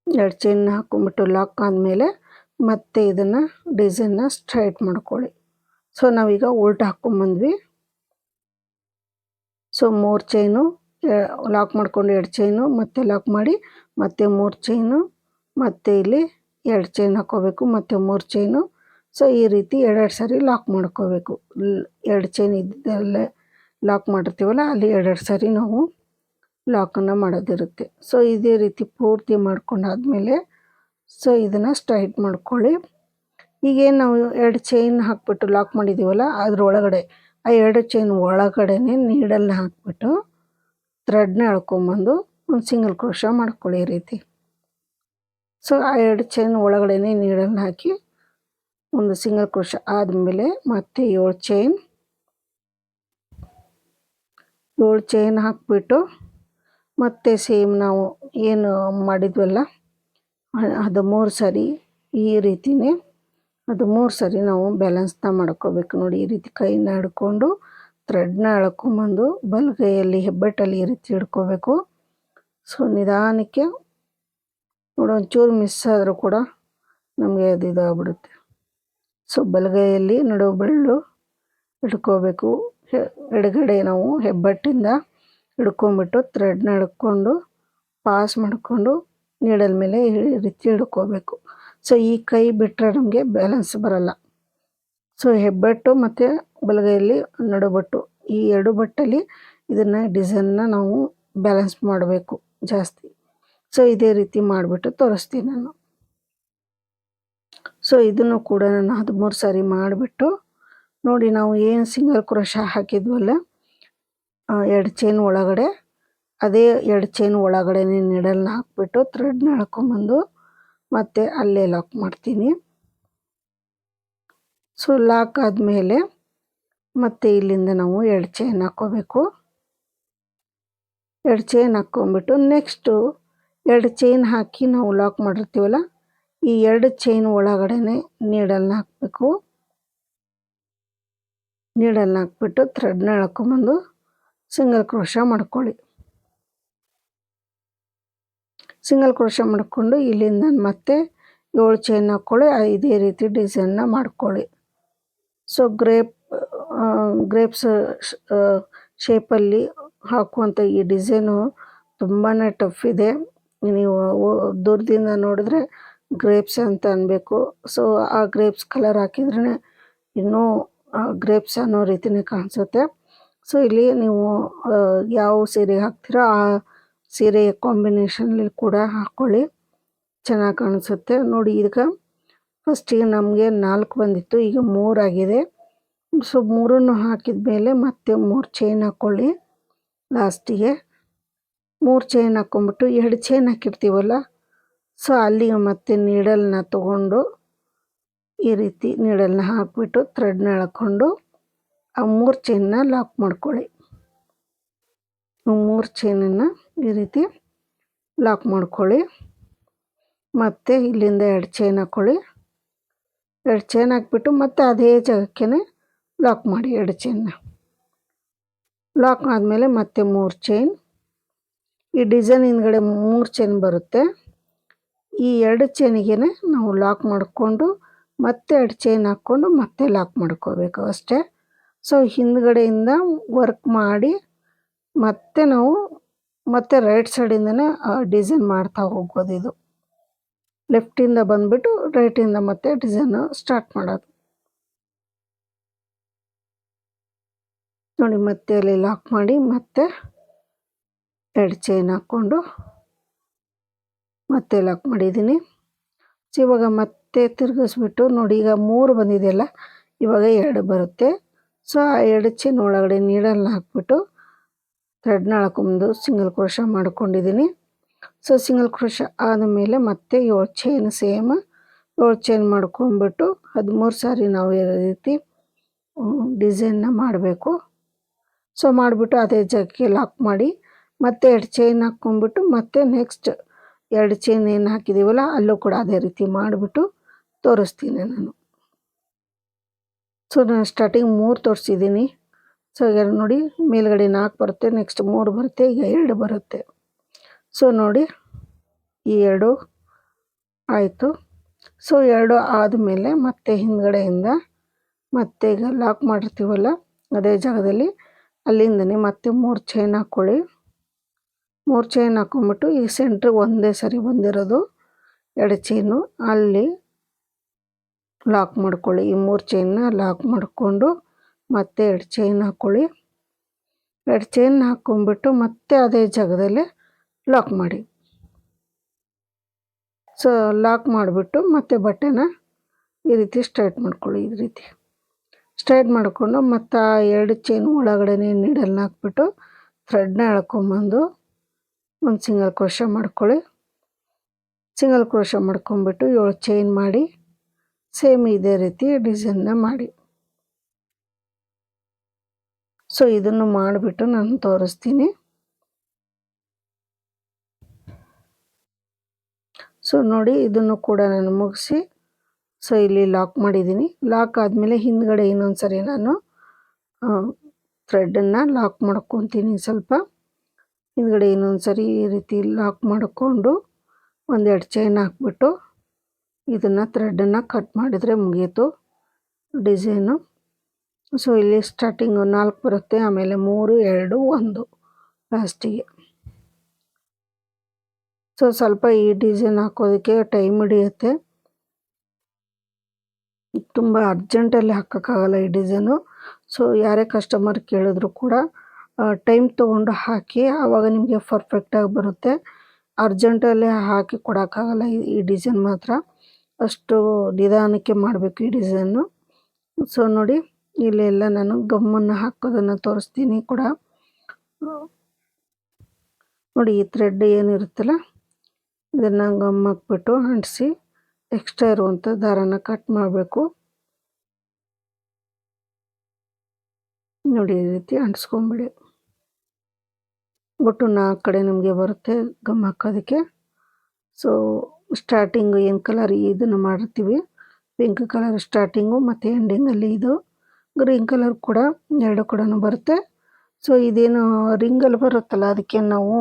2 ಚೈನ್ ಹಾಕ್ಕೊಂಬಿಟ್ಟು ಲಾಕ್ ಆದಮೇಲೆ ಮತ್ತೆ ಇದನ್ನು ಡಿಸೈನ್ನ ಸ್ಟ್ರೈಟ್ ಮಾಡ್ಕೊಳ್ಳಿ. ಸೊ ನಾವೀಗ ಉಲ್ಟಾ ಹಾಕ್ಕೊಂಬಂದ್ವಿ. ಸೊ 3 ಚೈನು ಲಾಕ್ ಮಾಡ್ಕೊಂಡು 2 ಚೈನು ಮತ್ತೆ ಲಾಕ್ ಮಾಡಿ ಮತ್ತೆ 3 ಚೈನು, ಮತ್ತು ಇಲ್ಲಿ 2 ಚೈನ್ ಹಾಕ್ಕೋಬೇಕು ಮತ್ತು 3 ಚೈನು. ಸೊ ಈ ರೀತಿ 2 ಸರಿ ಲಾಕ್ ಮಾಡ್ಕೋಬೇಕು. 2 ಚೈನ್ ಇದ್ದಲ್ಲೇ ಲಾಕ್ ಮಾಡಿರ್ತೀವಲ್ಲ ಅಲ್ಲಿ 2 ಸರಿ ನಾವು ಲಾಕನ್ನು ಮಾಡೋದಿರುತ್ತೆ. ಸೊ ಇದೇ ರೀತಿ ಪೂರ್ತಿ ಮಾಡ್ಕೊಂಡಾದ್ಮೇಲೆ ಸೊ ಇದನ್ನು ಸ್ಟ್ರೈಟ್ ಮಾಡ್ಕೊಳ್ಳಿ. ಈಗೇನು ನಾವು 2 ಚೈನ್ ಹಾಕ್ಬಿಟ್ಟು ಲಾಕ್ ಮಾಡಿದ್ದೀವಲ್ಲ ಅದರೊಳಗಡೆ ಆ 2 ಚೈನ್ ಒಳಗಡೆ ನೀಡಲ್ನ ಹಾಕ್ಬಿಟ್ಟು ಥ್ರೆಡ್ನ ಎಳ್ಕೊಂಬಂದು ಒಂದು ಸಿಂಗಲ್ ಕ್ರೋಶ ಮಾಡ್ಕೊಳ್ಳಿ ಈ ರೀತಿ. ಸೊ ಆ 2 ಚೈನ್ ಒಳಗಡೆ ನೀಡಲ್ನ ಹಾಕಿ ಒಂದು ಸಿಂಗಲ್ ಕ್ರೋಶ ಆದಮೇಲೆ ಮತ್ತೆ 7 ಚೈನ್ ಹಾಕಿಬಿಟ್ಟು ಮತ್ತೆ ಸೇಮ್ ನಾವು ಏನು ಮಾಡಿದ್ವಲ್ಲ ಅದು 3 ಸರಿ ಈ ರೀತಿಯೇ ಅದು 3 ಸರಿ ನಾವು ಬ್ಯಾಲೆನ್ಸ್ನ ಮಾಡ್ಕೋಬೇಕು. ನೋಡಿ, ಈ ರೀತಿ ಕೈನ ಹಿಡ್ಕೊಂಡು ಥ್ರೆಡ್ನ ಎಳ್ಕೊಂಬಂದು ಬಲಗೈಯಲ್ಲಿ ಹೆಬ್ಬೆಟ್ಟಲ್ಲಿ ಈ ರೀತಿ ಹಿಡ್ಕೋಬೇಕು. ಸೊ ನಿಧಾನಕ್ಕೆ ನೋಡಿ ಒಂಚೂರು ಮಿಸ್ ಆದರೂ ಕೂಡ ನಮಗೆ ಅದು ಇದಾಗ್ಬಿಡುತ್ತೆ. ಸೊ ಬಲಗೈಯಲ್ಲಿ ನಡು ಬೆರಳು ಹಿಡ್ಕೋಬೇಕು. ಎಡಗಡೆ ನಾವು ಹೆಬ್ಬಟ್ಟಿಂದ ಹಿಡ್ಕೊಂಬಿಟ್ಟು ಥ್ರೆಡ್ನ ಹಿಡ್ಕೊಂಡು ಪಾಸ್ ಮಾಡಿಕೊಂಡು ನೀಡಲ್ ಮೇಲೆ ಈ ರೀತಿ ಹಿಡ್ಕೋಬೇಕು. ಸೊ ಈ ಕೈ ಬಿಟ್ಟರೆ ನಮಗೆ ಬ್ಯಾಲೆನ್ಸ್ ಬರಲ್ಲ. ಸೊ ಹೆಬ್ಬಟ್ಟು ಮತ್ತು ಬಲಗೈಯಲ್ಲಿ ನಡುಬಟ್ಟು ಈ ಎರಡು ಬಟ್ಟಲ್ಲಿ ಇದನ್ನು ಡಿಸೈನ್ನ ನಾವು ಬ್ಯಾಲೆನ್ಸ್ ಮಾಡಬೇಕು ಜಾಸ್ತಿ. ಸೊ ಇದೇ ರೀತಿ ಮಾಡಿಬಿಟ್ಟು ತೋರಿಸ್ತೀನಿ ನಾನು. ಸೊ ಇದನ್ನು ಕೂಡ ನಾನು 13 ಸಾರಿ ಮಾಡಿಬಿಟ್ಟು ನೋಡಿ, ನಾವು ಏನು ಸಿಂಗಲ್ ಕ್ರೋಶಾ ಹಾಕಿದ್ವಲ್ಲ 2 ಚೈನ್ ಒಳಗಡೆ, ಅದೇ 2 ಚೈನ್ ಒಳಗಡೆ ನೀಡಲ್ನ ಹಾಕ್ಬಿಟ್ಟು ಥ್ರೆಡ್ನ ಎಳ್ಕೊಂಬಂದು ಮತ್ತೆ ಅಲ್ಲೇ ಲಾಕ್ ಮಾಡ್ತೀನಿ. ಸೊ ಲಾಕ್ ಆದಮೇಲೆ ಮತ್ತೆ ಇಲ್ಲಿಂದ ನಾವು 2 ಚೈನ್ ಹಾಕ್ಕೋಬೇಕು. 2 ಚೈನ್ ಹಾಕ್ಕೊಂಬಿಟ್ಟು ನೆಕ್ಸ್ಟು 2 ಚೈನ್ ಹಾಕಿ ನಾವು ಲಾಕ್ ಮಾಡಿರ್ತೀವಲ್ಲ, ಈ 2 ಚೈನ್ ಒಳಗಡೆ ನೀಡಲ್ನ ಹಾಕಬೇಕು. ನೀಡಲ್ನ ಹಾಕ್ಬಿಟ್ಟು ಥ್ರೆಡ್ನ ಎಳ್ಕೊಂಬಂದು ಸಿಂಗಲ್ ಕ್ರೋಶಾ ಮಾಡ್ಕೊಳ್ಳಿ. ಸಿಂಗಲ್ ಕ್ರೋಶಾ ಮಾಡಿಕೊಂಡು ಇಲ್ಲಿಂದ ಮತ್ತೆ 7 ಚೈನ್ ಹಾಕ್ಕೊಳ್ಳಿ. ಇದೇ ರೀತಿ ಡಿಸೈನ್ನ ಮಾಡ್ಕೊಳ್ಳಿ. ಸೊ ಗ್ರೇಪ್ಸ್ ಶೇಪಲ್ಲಿ ಹಾಕುವಂಥ ಈ ಡಿಸೈನು ತುಂಬಾ ಟಫ್ ಇದೆ. ನೀವು ದೂರದಿಂದ ನೋಡಿದ್ರೆ ಗ್ರೇಪ್ಸ್ ಅಂತ ಅನ್ಬೇಕು. ಸೊ ಆ ಗ್ರೇಪ್ಸ್ ಕಲರ್ ಹಾಕಿದ್ರೇ ಇನ್ನೂ ಗ್ರೇಪ್ಸ್ ಅನ್ನೋ ರೀತಿನೇ ಕಾಣಿಸುತ್ತೆ. ಸೊ ಇಲ್ಲಿ ನೀವು ಯಾವ ಸೀರೆಗೆ ಹಾಕ್ತೀರೋ ಆ ಸೀರೆಯ ಕಾಂಬಿನೇಷನಲ್ಲಿ ಕೂಡ ಹಾಕ್ಕೊಳ್ಳಿ, ಚೆನ್ನಾಗಿ ಕಾಣಿಸುತ್ತೆ. ನೋಡಿ, ಈಗ ಫಸ್ಟಿಗೆ ನಮಗೆ 4 ಬಂದಿತ್ತು, ಈಗ 3 ಆಗಿದೆ. ಸೊ 3 ಹಾಕಿದ ಮೇಲೆ ಮತ್ತೆ 3 ಚೈನ್ ಹಾಕ್ಕೊಳ್ಳಿ. ಲಾಸ್ಟಿಗೆ 3 ಚೈನ್ ಹಾಕ್ಕೊಂಬಿಟ್ಟು 2 ಚೈನ್ ಹಾಕಿರ್ತೀವಲ್ಲ, ಸೊ ಅಲ್ಲಿಗೆ ಮತ್ತೆ ನೀಡಲ್ನ ತಗೊಂಡು ಈ ರೀತಿ ನೀಡಲ್ನ ಹಾಕಿಬಿಟ್ಟು ಥ್ರೆಡ್ನ ಎಳ್ಕೊಂಡು ಆ 3 ಚೈನ್ನ ಲಾಕ್ ಮಾಡ್ಕೊಳ್ಳಿ. 3 ಚೈನನ್ನು ಈ ರೀತಿ ಲಾಕ್ ಮಾಡ್ಕೊಳ್ಳಿ. ಮತ್ತು ಇಲ್ಲಿಂದ 2 ಚೈನ್ ಹಾಕ್ಕೊಳ್ಳಿ. 2 ಚೈನ್ ಹಾಕ್ಬಿಟ್ಟು ಮತ್ತೆ ಅದೇ ಜಾಗಕ್ಕೆ ಲಾಕ್ ಮಾಡಿ. 2 ಚೈನ್ನ ಲಾಕ್ ಆದಮೇಲೆ ಮತ್ತೆ 3 ಚೈನ್. ಈ ಡಿಸೈನ್ ಹಿಂದ್ಗಡೆ 3 ಚೈನ್ ಬರುತ್ತೆ. ಈ 2 ಚೈನಿಗೆ ನಾವು ಲಾಕ್ ಮಾಡಿಕೊಂಡು ಮತ್ತೆ 2 ಚೈನ್ ಹಾಕ್ಕೊಂಡು ಮತ್ತೆ ಲಾಕ್ ಮಾಡ್ಕೋಬೇಕು ಅಷ್ಟೇ. ಸೊ ಹಿಂದ್ಗಡೆಯಿಂದ ವರ್ಕ್ ಮಾಡಿ ಮತ್ತೆ ನಾವು ಮತ್ತೆ ರೈಟ್ ಸೈಡಿಂದನೇ ಡಿಸೈನ್ ಮಾಡ್ತಾ ಹೋಗ್ಬೋದು. ಇದು ಲೆಫ್ಟಿಂದ ಬಂದುಬಿಟ್ಟು ರೈಟಿಂದ ಮತ್ತೆ ಡಿಸೈನು ಸ್ಟಾರ್ಟ್ ಮಾಡೋದು. ನೋಡಿ, ಮತ್ತೆ ಅಲ್ಲಿ ಲಾಕ್ ಮಾಡಿ ಮತ್ತೆ 2 ಚೈನ್ ಹಾಕ್ಕೊಂಡು ಮತ್ತೆ ಲಾಕ್ ಮಾಡಿದ್ದೀನಿ. ಸೊ ಇವಾಗ ಮತ್ತೆ ತಿರುಗಿಸ್ಬಿಟ್ಟು ನೋಡಿ, ಈಗ 3 ಬಂದಿದೆಯಲ್ಲ, ಇವಾಗ 2 ಬರುತ್ತೆ. ಸೊ ಆ 2 ಚೈನ್ ಒಳಗಡೆ ನೀಡಲ್ನ ಹಾಕ್ಬಿಟ್ಟು ಥ್ರೆಡ್ನ ಎಳ್ಕೊಂಬಂದು ಸಿಂಗಲ್ ಕ್ರೋಶಾ ಮಾಡ್ಕೊಂಡಿದ್ದೀನಿ. ಸೊ ಸಿಂಗಲ್ ಕ್ರೋಶಾ ಆದಮೇಲೆ ಮತ್ತೆ 7 ಚೈನ್ ಸೇಮ್ 7 ಚೈನ್ ಮಾಡ್ಕೊಂಬಿಟ್ಟು 13 ಸಾರಿ ನಾವು ಈ ರೀತಿ ಡಿಸೈನ್ನ ಮಾಡಬೇಕು. ಸೊ ಮಾಡಿಬಿಟ್ಟು ಅದೇ ಜಾಗಕ್ಕೆ ಲಾಕ್ ಮಾಡಿ ಮತ್ತೆ 2 ಚೈನ್ ಹಾಕ್ಕೊಂಬಿಟ್ಟು ಮತ್ತೆ ನೆಕ್ಸ್ಟ್ 2 ಚೈನ್ ಏನು ಹಾಕಿದ್ದೀವಲ್ಲ ಅಲ್ಲೂ ಕೂಡ ಅದೇ ರೀತಿ ಮಾಡಿಬಿಟ್ಟು ತೋರಿಸ್ತೀನಿ ನಾನು. ಸೊ ನಾನು ಸ್ಟಾರ್ಟಿಂಗ್ 3 ತೋರಿಸಿದ್ದೀನಿ. ಸೊ ಈಗ ನೋಡಿ, ಮೇಲ್ಗಡೆ 4 ಬರುತ್ತೆ, ನೆಕ್ಸ್ಟ್ 3 ಬರುತ್ತೆ, ಈಗ 2 ಬರುತ್ತೆ. ಸೊ ನೋಡಿ, ಈ 2 ಆಯಿತು. ಸೊ 2 ಆದಮೇಲೆ ಮತ್ತೆ ಹಿಂದ್ಗಡೆಯಿಂದ ಮತ್ತೆ ಈಗ ಲಾಕ್ ಮಾಡಿರ್ತೀವಲ್ಲ ಅದೇ ಜಾಗದಲ್ಲಿ ಅಲ್ಲಿಂದನೇ ಮತ್ತೆ 3 ಚೈನ್ ಹಾಕ್ಕೊಳ್ಳಿ. 3 ಚೈನ್ ಹಾಕ್ಕೊಂಬಿಟ್ಟು ಈ ಸೆಂಟ್ರಿಗೆ ಒಂದೇ ಸರಿ ಬಂದಿರೋದು 2 ಚೈನು ಅಲ್ಲಿ ಲಾಕ್ ಮಾಡ್ಕೊಳ್ಳಿ. ಈ 3 ಚೈನ್ನ ಲಾಕ್ ಮಾಡಿಕೊಂಡು ಮತ್ತೆ 2 ಚೈನ್ ಹಾಕ್ಕೊಳ್ಳಿ. 2 ಚೈನ್ ಹಾಕ್ಕೊಂಬಿಟ್ಟು ಮತ್ತೆ ಅದೇ ಜಾಗದಲ್ಲೇ ಲಾಕ್ ಮಾಡಿ. ಸೊ ಲಾಕ್ ಮಾಡಿಬಿಟ್ಟು ಮತ್ತೆ ಬಟ್ಟೆನ ಈ ರೀತಿ ಸ್ಟ್ರೈಟ್ ಮಾಡ್ಕೊಳ್ಳಿ. ಈ ರೀತಿ ಸ್ಟ್ರೈಟ್ ಮಾಡಿಕೊಂಡು ಮತ್ತು ಆ 2 ಚೈನ್ ಒಳಗಡೆ ನೀಡಲ್ನ ಹಾಕ್ಬಿಟ್ಟು ಥ್ರೆಡ್ನ ಎಳ್ಕೊಂಬಂದು ಒಂದು ಸಿಂಗಲ್ ಕ್ರೋಶಾ ಮಾಡ್ಕೊಳ್ಳಿ. ಸಿಂಗಲ್ ಕ್ರೋಶಾ ಮಾಡ್ಕೊಂಬಿಟ್ಟು 7 ಚೈನ್ ಮಾಡಿ ಸೇಮ್ ಇದೇ ರೀತಿ ಡಿಸೈನ್ನ ಮಾಡಿ. ಸೊ ಇದನ್ನು ಮಾಡಿಬಿಟ್ಟು ನಾನು ತೋರಿಸ್ತೀನಿ. ಸೊ ನೋಡಿ, ಇದನ್ನು ಕೂಡ ನಾನು ಮುಗಿಸಿ ಸೊ ಇಲ್ಲಿ ಲಾಕ್ ಮಾಡಿದ್ದೀನಿ. ಲಾಕ್ ಆದಮೇಲೆ ಹಿಂದ್ಗಡೆ ಇನ್ನೊಂದು ಸರಿ ನಾನು ಥ್ರೆಡನ್ನು ಲಾಕ್ ಮಾಡ್ಕೊತೀನಿ. ಸ್ವಲ್ಪ ಹಿಂದ್ಗಡೆ ಇನ್ನೊಂದು ಸರಿ ಈ ರೀತಿ ಲಾಕ್ ಮಾಡಿಕೊಂಡು ಒಂದೆರಡು ಚೈನ್ ಹಾಕ್ಬಿಟ್ಟು ಇದನ್ನು ಥ್ರೆಡನ್ನು ಕಟ್ ಮಾಡಿದರೆ ಮುಗೀತು ಡಿಸೈನು. ಸೊ ಇಲ್ಲಿ ಸ್ಟಾರ್ಟಿಂಗು 4 ಬರುತ್ತೆ, ಆಮೇಲೆ 3, 2, 1 ಲಾಸ್ಟಿಗೆ. ಸೊ ಸ್ವಲ್ಪ ಈ ಡಿಸೈನ್ ಹಾಕೋದಕ್ಕೆ ಟೈಮ್ ಹಿಡಿಯುತ್ತೆ, ತುಂಬ ಅರ್ಜೆಂಟಲ್ಲಿ ಹಾಕೋಕ್ಕಾಗಲ್ಲ ಈ ಡಿಸೈನು. ಸೊ ಯಾರೇ ಕಸ್ಟಮರ್ ಕೇಳಿದ್ರು ಕೂಡ ಟೈಮ್ ತೊಗೊಂಡು ಹಾಕಿ, ಆವಾಗ ನಿಮಗೆ ಪರ್ಫೆಕ್ಟಾಗಿ ಬರುತ್ತೆ. ಅರ್ಜೆಂಟಲ್ಲಿ ಹಾಕಿ ಕೊಡೋಕ್ಕಾಗಲ್ಲ ಈ ಡಿಸೈನ್ ಮಾತ್ರ, ಅಷ್ಟು ನಿಧಾನಕ್ಕೆ ಮಾಡಬೇಕು ಈ ಡಿಸೈನು. ಸೊ ನೋಡಿ ಇಲ್ಲೆಲ್ಲ ನಾನು ಗಮ್ಮನ್ನು ಹಾಕೋದನ್ನು ತೋರಿಸ್ತೀನಿ ಕೂಡ. ನೋಡಿ ಈ ಥ್ರೆಡ್ ಏನಿರುತ್ತಲ್ಲ ಇದನ್ನು ಗಮ್ ಹಾಕ್ಬಿಟ್ಟು ಅಂಟಿಸಿ ಎಕ್ಸ್ಟ್ರಾ ಇರುವಂಥ ದಾರನ ಕಟ್ ಮಾಡಬೇಕು. ನೋಡಿ ಈ ರೀತಿ ಅಂಟಿಸ್ಕೊಂಬಿಡಿ. ಒಟ್ಟು 4 ಕಡೆ ನಮಗೆ ಬರುತ್ತೆ ಗಮ್ ಹಾಕೋದಕ್ಕೆ. ಸೊ ಸ್ಟಾರ್ಟಿಂಗು ಏನು ಕಲರ್ ಇದನ್ನು ಮಾಡಿರ್ತೀವಿ, ಪಿಂಕ್ ಕಲರ್ ಸ್ಟಾರ್ಟಿಂಗು ಮತ್ತು ಎಂಡಿಂಗಲ್ಲಿ ಇದು ಗ್ರೀನ್ ಕಲರ್ ಕೂಡ 2 ಕೂಡ ಬರುತ್ತೆ. ಸೊ ಇದೇನು ರಿಂಗಲ್ಲಿ ಬರುತ್ತಲ್ಲ ಅದಕ್ಕೆ ನಾವು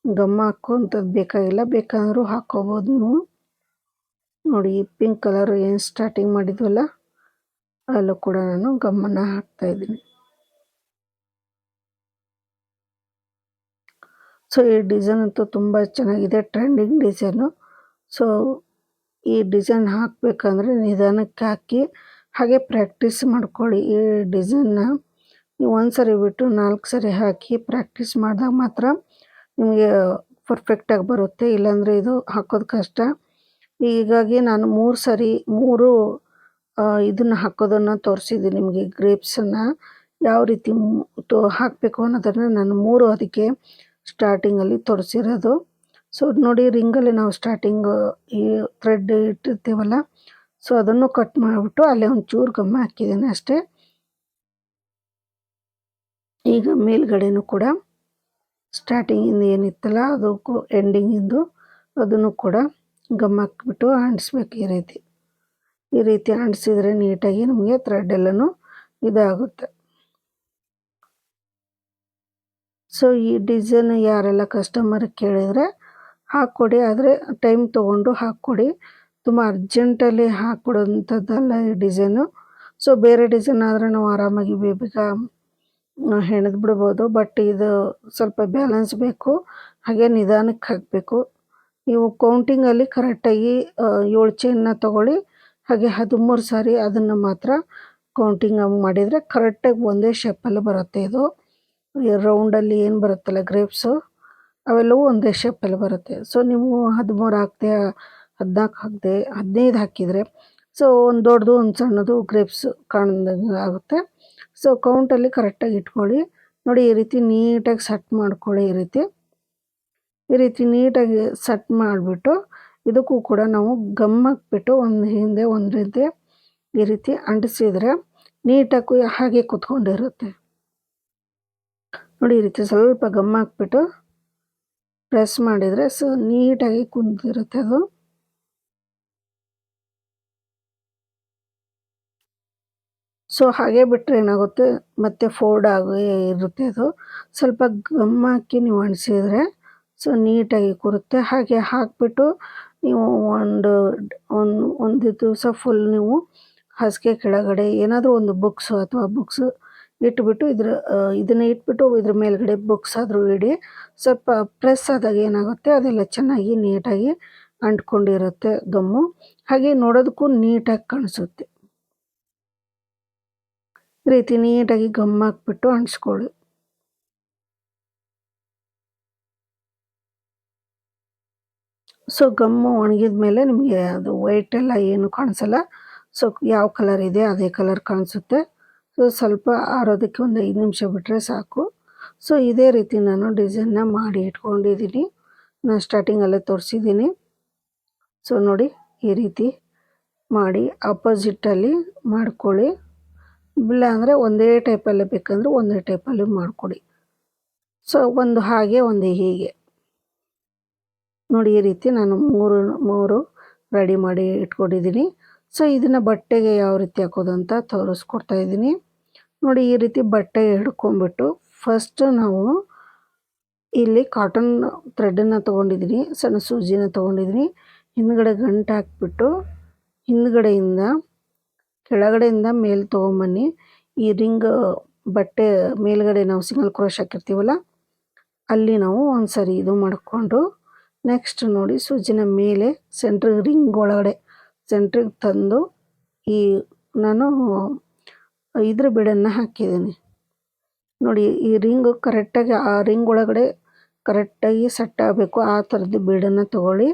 ಗಮ್ ಹಾಕೋಂಥದ್ದು ಬೇಕಾಗಿಲ್ಲ, ಬೇಕಾದರೂ ಹಾಕ್ಕೋಬೋದು ನೀವು. ನೋಡಿ ಈ ಪಿಂಕ್ ಕಲರ್ ಏನು ಸ್ಟಾರ್ಟಿಂಗ್ ಮಾಡಿದ್ವಲ್ಲ ಅಲ್ಲೂ ಕೂಡ ನಾನು ಗಮ್ಮನ್ನು ಹಾಕ್ತಾಯಿದ್ದೀನಿ. ಸೊ ಈ ಡಿಸೈನ್ ಅಂತೂ ತುಂಬ ಚೆನ್ನಾಗಿದೆ, ಟ್ರೆಂಡಿಂಗ್ ಡಿಸೈನು. ಸೊ ಈ ಡಿಸೈನ್ ಹಾಕಬೇಕಂದ್ರೆ ನಿಧಾನಕ್ಕೆ ಹಾಕಿ ಹಾಗೆ ಪ್ರಾಕ್ಟೀಸ್ ಮಾಡ್ಕೊಳ್ಳಿ. ಈ ಡಿಸೈನ್ನ ನೀವು 1 ಸರಿ ಬಿಟ್ಟು 4 ಸರಿ ಹಾಕಿ ಪ್ರಾಕ್ಟೀಸ್ ಮಾಡಿದಾಗ ಮಾತ್ರ ನಿಮಗೆ ಪರ್ಫೆಕ್ಟಾಗಿ ಬರುತ್ತೆ, ಇಲ್ಲಾಂದರೆ ಇದು ಹಾಕೋದು ಕಷ್ಟ. ಹೀಗಾಗಿ ನಾನು 3 ಸರಿ 3 ಇದನ್ನು ಹಾಕೋದನ್ನು ತೋರಿಸಿದ್ದೀನಿ ನಿಮಗೆ. ಗ್ರೇಪ್ಸನ್ನು ಯಾವ ರೀತಿ ಹಾಕಬೇಕು ಅನ್ನೋದನ್ನು ನಾನು 3 ಅದಕ್ಕೆ ಸ್ಟಾರ್ಟಿಂಗಲ್ಲಿ ತೋರಿಸಿರೋದು. ಸೊ ನೋಡಿ ರಿಂಗಲ್ಲಿ ನಾವು ಸ್ಟಾರ್ಟಿಂಗು ಈ ಥ್ರೆಡ್ ಇಟ್ಟಿರ್ತೀವಲ್ಲ, ಸೊ ಅದನ್ನು ಕಟ್ ಮಾಡಿಬಿಟ್ಟು ಅಲ್ಲೇ ಒಂಚೂರು ಗಮ್ ಹಾಕಿದ್ದೀನಿ ಅಷ್ಟೇ. ಈಗ ಮೇಲ್ಗಡೆನೂ ಕೂಡ ಸ್ಟಾರ್ಟಿಂಗಿಂದ ಏನಿತ್ತಲ್ಲ ಅದಕ್ಕೂ ಎಂಡಿಂಗಿಂದು ಅದನ್ನು ಕೂಡ ಗಮ್ ಹಾಕ್ಬಿಟ್ಟು ಅಂಟಿಸ್ಬೇಕು. ಈ ರೀತಿ ಅಂಟಿಸಿದ್ರೆ ನೀಟಾಗಿ ನಮಗೆ ಥ್ರೆಡ್ ಎಲ್ಲನೂ ಇದಾಗುತ್ತೆ. ಸೊ ಈ ಡಿಸೈನ್ ಯಾರೆಲ್ಲ ಕಸ್ಟಮರ್ ಕೇಳಿದರೆ ಹಾಕ್ಕೊಡಿ, ಆದರೆ ಟೈಮ್ ತೊಗೊಂಡು ಹಾಕ್ಕೊಡಿ, ತುಂಬ ಅರ್ಜೆಂಟಲ್ಲಿ ಹಾಕ್ಕೊಡೋಂಥದ್ದಲ್ಲ ಈ ಡಿಸೈನು. ಸೊ ಬೇರೆ ಡಿಸೈನ್ ಆದರೆ ನಾವು ಆರಾಮಾಗಿ ಬೇಗ ಹೆಣೆದು ಬಿಡ್ಬೋದು, ಬಟ್ ಇದು ಸ್ವಲ್ಪ ಬ್ಯಾಲೆನ್ಸ್ ಬೇಕು, ಹಾಗೆ ನಿಧಾನಕ್ಕೆ ಹಾಕಬೇಕು. ನೀವು ಕೌಂಟಿಂಗಲ್ಲಿ ಕರೆಕ್ಟಾಗಿ 7 ಚೈನ್ನ ತೊಗೊಳ್ಳಿ, ಹಾಗೆ 13 ಸಾರಿ ಅದನ್ನು ಮಾತ್ರ ಕೌಂಟಿಂಗ್ ಮಾಡಿದರೆ ಕರೆಕ್ಟಾಗಿ ಒಂದೇ ಶೇಪಲ್ಲಿ ಬರುತ್ತೆ. ಇದು ರೌಂಡಲ್ಲಿ ಏನು ಬರುತ್ತಲ್ಲ ಗ್ರೇಪ್ಸು ಅವೆಲ್ಲವೂ ಒಂದೇ ಶೇಪಲ್ಲಿ ಬರುತ್ತೆ. ಸೊ ನೀವು 13 ಹಾಕದೆ 14 ಹಾಕದೆ 15 ಹಾಕಿದರೆ ಸೊ ಒಂದು ದೊಡ್ಡದು ಒಂದು ಸಣ್ಣದು ಗ್ರೇಪ್ಸ್ ಕಾಣ್ದಂಗೆ ಆಗುತ್ತೆ. ಸೊ ಕೌಂಟಲ್ಲಿ ಕರೆಕ್ಟಾಗಿ ಇಟ್ಕೊಳ್ಳಿ. ನೋಡಿ ಈ ರೀತಿ ನೀಟಾಗಿ ಸೆಟ್ ಮಾಡ್ಕೊಳ್ಳಿ. ಈ ರೀತಿ ನೀಟಾಗಿ ಸೆಟ್ ಮಾಡಿಬಿಟ್ಟು ಇದಕ್ಕೂ ಕೂಡ ನಾವು ಗಮ್ ಹಾಕ್ಬಿಟ್ಟು ಒಂದು ಹಿಂದೆ ಒಂದು ಹಿಂದೆ ಈ ರೀತಿ ಅಂಟಿಸಿದರೆ ನೀಟಾಗಿ ಹಾಗೆ ಕೂತ್ಕೊಂಡಿರುತ್ತೆ. ನೋಡಿ ಈ ರೀತಿ ಸ್ವಲ್ಪ ಗಮ್ ಹಾಕ್ಬಿಟ್ಟು ಪ್ರೆಸ್ ಮಾಡಿದರೆ ಸೊ ನೀಟಾಗಿ ಕುಂತಿರುತ್ತೆ ಅದು. ಸೊ ಹಾಗೆ ಬಿಟ್ಟರೆ ಏನಾಗುತ್ತೆ ಮತ್ತೆ ಫೋಲ್ಡ್ ಆಗಿ ಇರುತ್ತೆ ಅದು. ಸ್ವಲ್ಪ ಗಮ್ ಹಾಕಿ ನೀವು ಅಂಟಿಸಿದರೆ ಸೊ ನೀಟಾಗಿ ಕೂರುತ್ತೆ. ಹಾಗೆ ಹಾಕಿಬಿಟ್ಟು ನೀವು ಒಂದು ದಿವಸ ಫುಲ್ ನೀವು ಹಾಸಿಗೆ ಕೆಳಗಡೆ ಏನಾದರೂ ಒಂದು ಬುಕ್ಸು ಅಥವಾ ಬುಕ್ಸು ಇಟ್ಬಿಟ್ಟು ಇದನ್ನು ಇಟ್ಬಿಟ್ಟು ಇದ್ರ ಮೇಲ್ಗಡೆ ಬುಕ್ಸ್ ಆದರೂ ಇಡಿ. ಸ್ವಲ್ಪ ಪ್ರೆಸ್ ಆದಾಗ ಏನಾಗುತ್ತೆ ಅದೆಲ್ಲ ಚೆನ್ನಾಗಿ ನೀಟಾಗಿ ಅಂಟ್ಕೊಂಡಿರುತ್ತೆ ಗಮ್ಮು, ಹಾಗೆ ನೋಡೋದಕ್ಕೂ ನೀಟಾಗಿ ಕಾಣಿಸುತ್ತೆ. ಈ ರೀತಿ ನೀಟಾಗಿ ಗಮ್ ಹಾಕ್ಬಿಟ್ಟು ಅಂಟಿಸ್ಕೊಳ್ಳಿ. ಸೊ ಗಮ್ಮು ಒಣಗಿದ ಮೇಲೆ ನಿಮಗೆ ಅದು ವೈಟ್ ಎಲ್ಲ ಏನು ಕಾಣಿಸಲ್ಲ. ಸೊ ಯಾವ ಕಲರ್ ಇದೆ ಅದೇ ಕಲರ್ ಕಾಣಿಸುತ್ತೆ. ಸೊ ಸ್ವಲ್ಪ ಆರೋದಕ್ಕೆ ಒಂದು 5 ನಿಮಿಷ ಬಿಟ್ಟರೆ ಸಾಕು. ಸೊ ಇದೇ ರೀತಿ ನಾನು ಡಿಸೈನ್ನ ಮಾಡಿ ಇಟ್ಕೊಂಡಿದ್ದೀನಿ, ನಾನು ಸ್ಟಾರ್ಟಿಂಗಲ್ಲೇ ತೋರಿಸಿದ್ದೀನಿ. ಸೊ ನೋಡಿ ಈ ರೀತಿ ಮಾಡಿ ಆಪೋಸಿಟಲ್ಲಿ ಮಾಡ್ಕೊಳ್ಳಿ, ಇಲ್ಲ ಅಂದರೆ ಒಂದೇ ಟೈಪಲ್ಲೇ ಬೇಕಂದ್ರೆ ಒಂದೇ ಟೈಪಲ್ಲಿ ಮಾಡಿಕೊಡಿ. ಸೊ ಒಂದು ಹಾಗೆ ಒಂದು ಹೀಗೆ ನೋಡಿ ಈ ರೀತಿ ನಾನು ಮೂರು ರೆಡಿ ಮಾಡಿ ಇಟ್ಕೊಂಡಿದ್ದೀನಿ. ಸೊ ಇದನ್ನು ಬಟ್ಟೆಗೆ ಯಾವ ರೀತಿ ಹಾಕೋದು ಅಂತ ತೋರಿಸ್ಕೊಡ್ತಾ ಇದ್ದೀನಿ. ನೋಡಿ ಈ ರೀತಿ ಬಟ್ಟೆ ಹಿಡ್ಕೊಂಬಿಟ್ಟು ಫಸ್ಟ್ ನಾವು ಇಲ್ಲಿ ಕಾಟನ್ ಥ್ರೆಡನ್ನು ತೊಗೊಂಡಿದ್ದೀನಿ, ಸಣ್ಣ ಸೂಜಿನ ತೊಗೊಂಡಿದ್ದೀನಿ. ಹಿಂದ್ಗಡೆ ಗಂಟು ಹಾಕ್ಬಿಟ್ಟು ಹಿಂದ್ಗಡೆಯಿಂದ ಕೆಳಗಡೆಯಿಂದ ಮೇಲೆ ತೊಗೊಂಬನ್ನಿ. ಈ ರಿಂಗ್ ಬಟ್ಟೆ ಮೇಲ್ಗಡೆ ನಾವು ಸಿಂಗಲ್ ಕ್ರೋಶ್ ಹಾಕಿರ್ತೀವಲ್ಲ ಅಲ್ಲಿ ನಾವು ಒಂದು ಸರಿ ಇದು ಮಾಡಿಕೊಂಡು ನೆಕ್ಸ್ಟ್ ನೋಡಿ ಸೂಜಿನ ಮೇಲೆ ಸೆಂಟ್ರಿಗೆ ರಿಂಗ್ ಒಳಗಡೆ ಸೆಂಟ್ರಿಗೆ ತಂದು ಈ ನಾನು ಇದ್ರ ಬೀಡನ್ನು ಹಾಕಿದ್ದೀನಿ ನೋಡಿ. ಈ ರಿಂಗು ಕರೆಕ್ಟಾಗಿ ಆ ರಿಂಗ್ ಒಳಗಡೆ ಕರೆಕ್ಟಾಗಿ ಸೆಟ್ ಆಗಬೇಕು, ಆ ಥರದ್ದು ಬೀಡನ್ನು ತೊಗೊಳ್ಳಿ.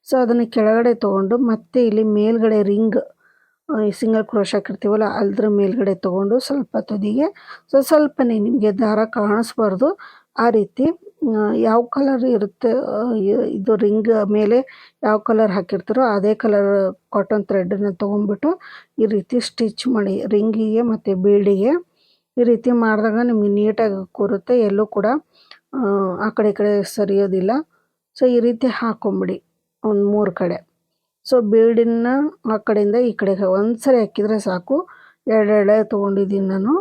ಸೊ ಅದನ್ನು ಕೆಳಗಡೆ ತೊಗೊಂಡು ಮತ್ತೆ ಇಲ್ಲಿ ಮೇಲ್ಗಡೆ ರಿಂಗ್ ಸಿಂಗಲ್ ಕ್ರೋಶ್ ಹಾಕಿರ್ತೀವಲ್ಲ ಅದ್ರ ಮೇಲ್ಗಡೆ ತೊಗೊಂಡು ಸ್ವಲ್ಪ ತುದಿಗೆ ಸ್ವಲ್ಪನೇ ನಿಮಗೆ ದಾರ ಕಾಣಿಸ್ಬಾರ್ದು ಆ ರೀತಿ ಯಾವ ಕಲರ್ ಇರುತ್ತೆ ಇದು ರಿಂಗ್ ಮೇಲೆ ಯಾವ ಕಲರ್ ಹಾಕಿರ್ತಾರೋ ಅದೇ ಕಲರ್ ಕಾಟನ್ ಥ್ರೆಡನ್ನು ತೊಗೊಂಡ್ಬಿಟ್ಟು ಈ ರೀತಿ ಸ್ಟಿಚ್ ಮಾಡಿ ರಿಂಗಿಗೆ ಮತ್ತು ಬೀಡಿಗೆ. ಈ ರೀತಿ ಮಾಡಿದಾಗ ನಿಮಗೆ ನೀಟಾಗಿ ಕೂರುತ್ತೆ, ಎಲ್ಲೂ ಕೂಡ ಆ ಕಡೆ ಈ ಕಡೆ ಸರಿಯೋದಿಲ್ಲ. ಸೊ ಈ ರೀತಿ ಹಾಕೊಂಬಿಡಿ ಒಂದು 3 ಕಡೆ. ಸೊ ಬೀಡನ್ನ ಆ ಕಡೆಯಿಂದ ಈ ಕಡೆಗೆ ಒಂದು ಸರಿ ಹಾಕಿದರೆ ಸಾಕು. 2 ಎಳೆ ತೊಗೊಂಡಿದ್ದೀನಿ ನಾನು,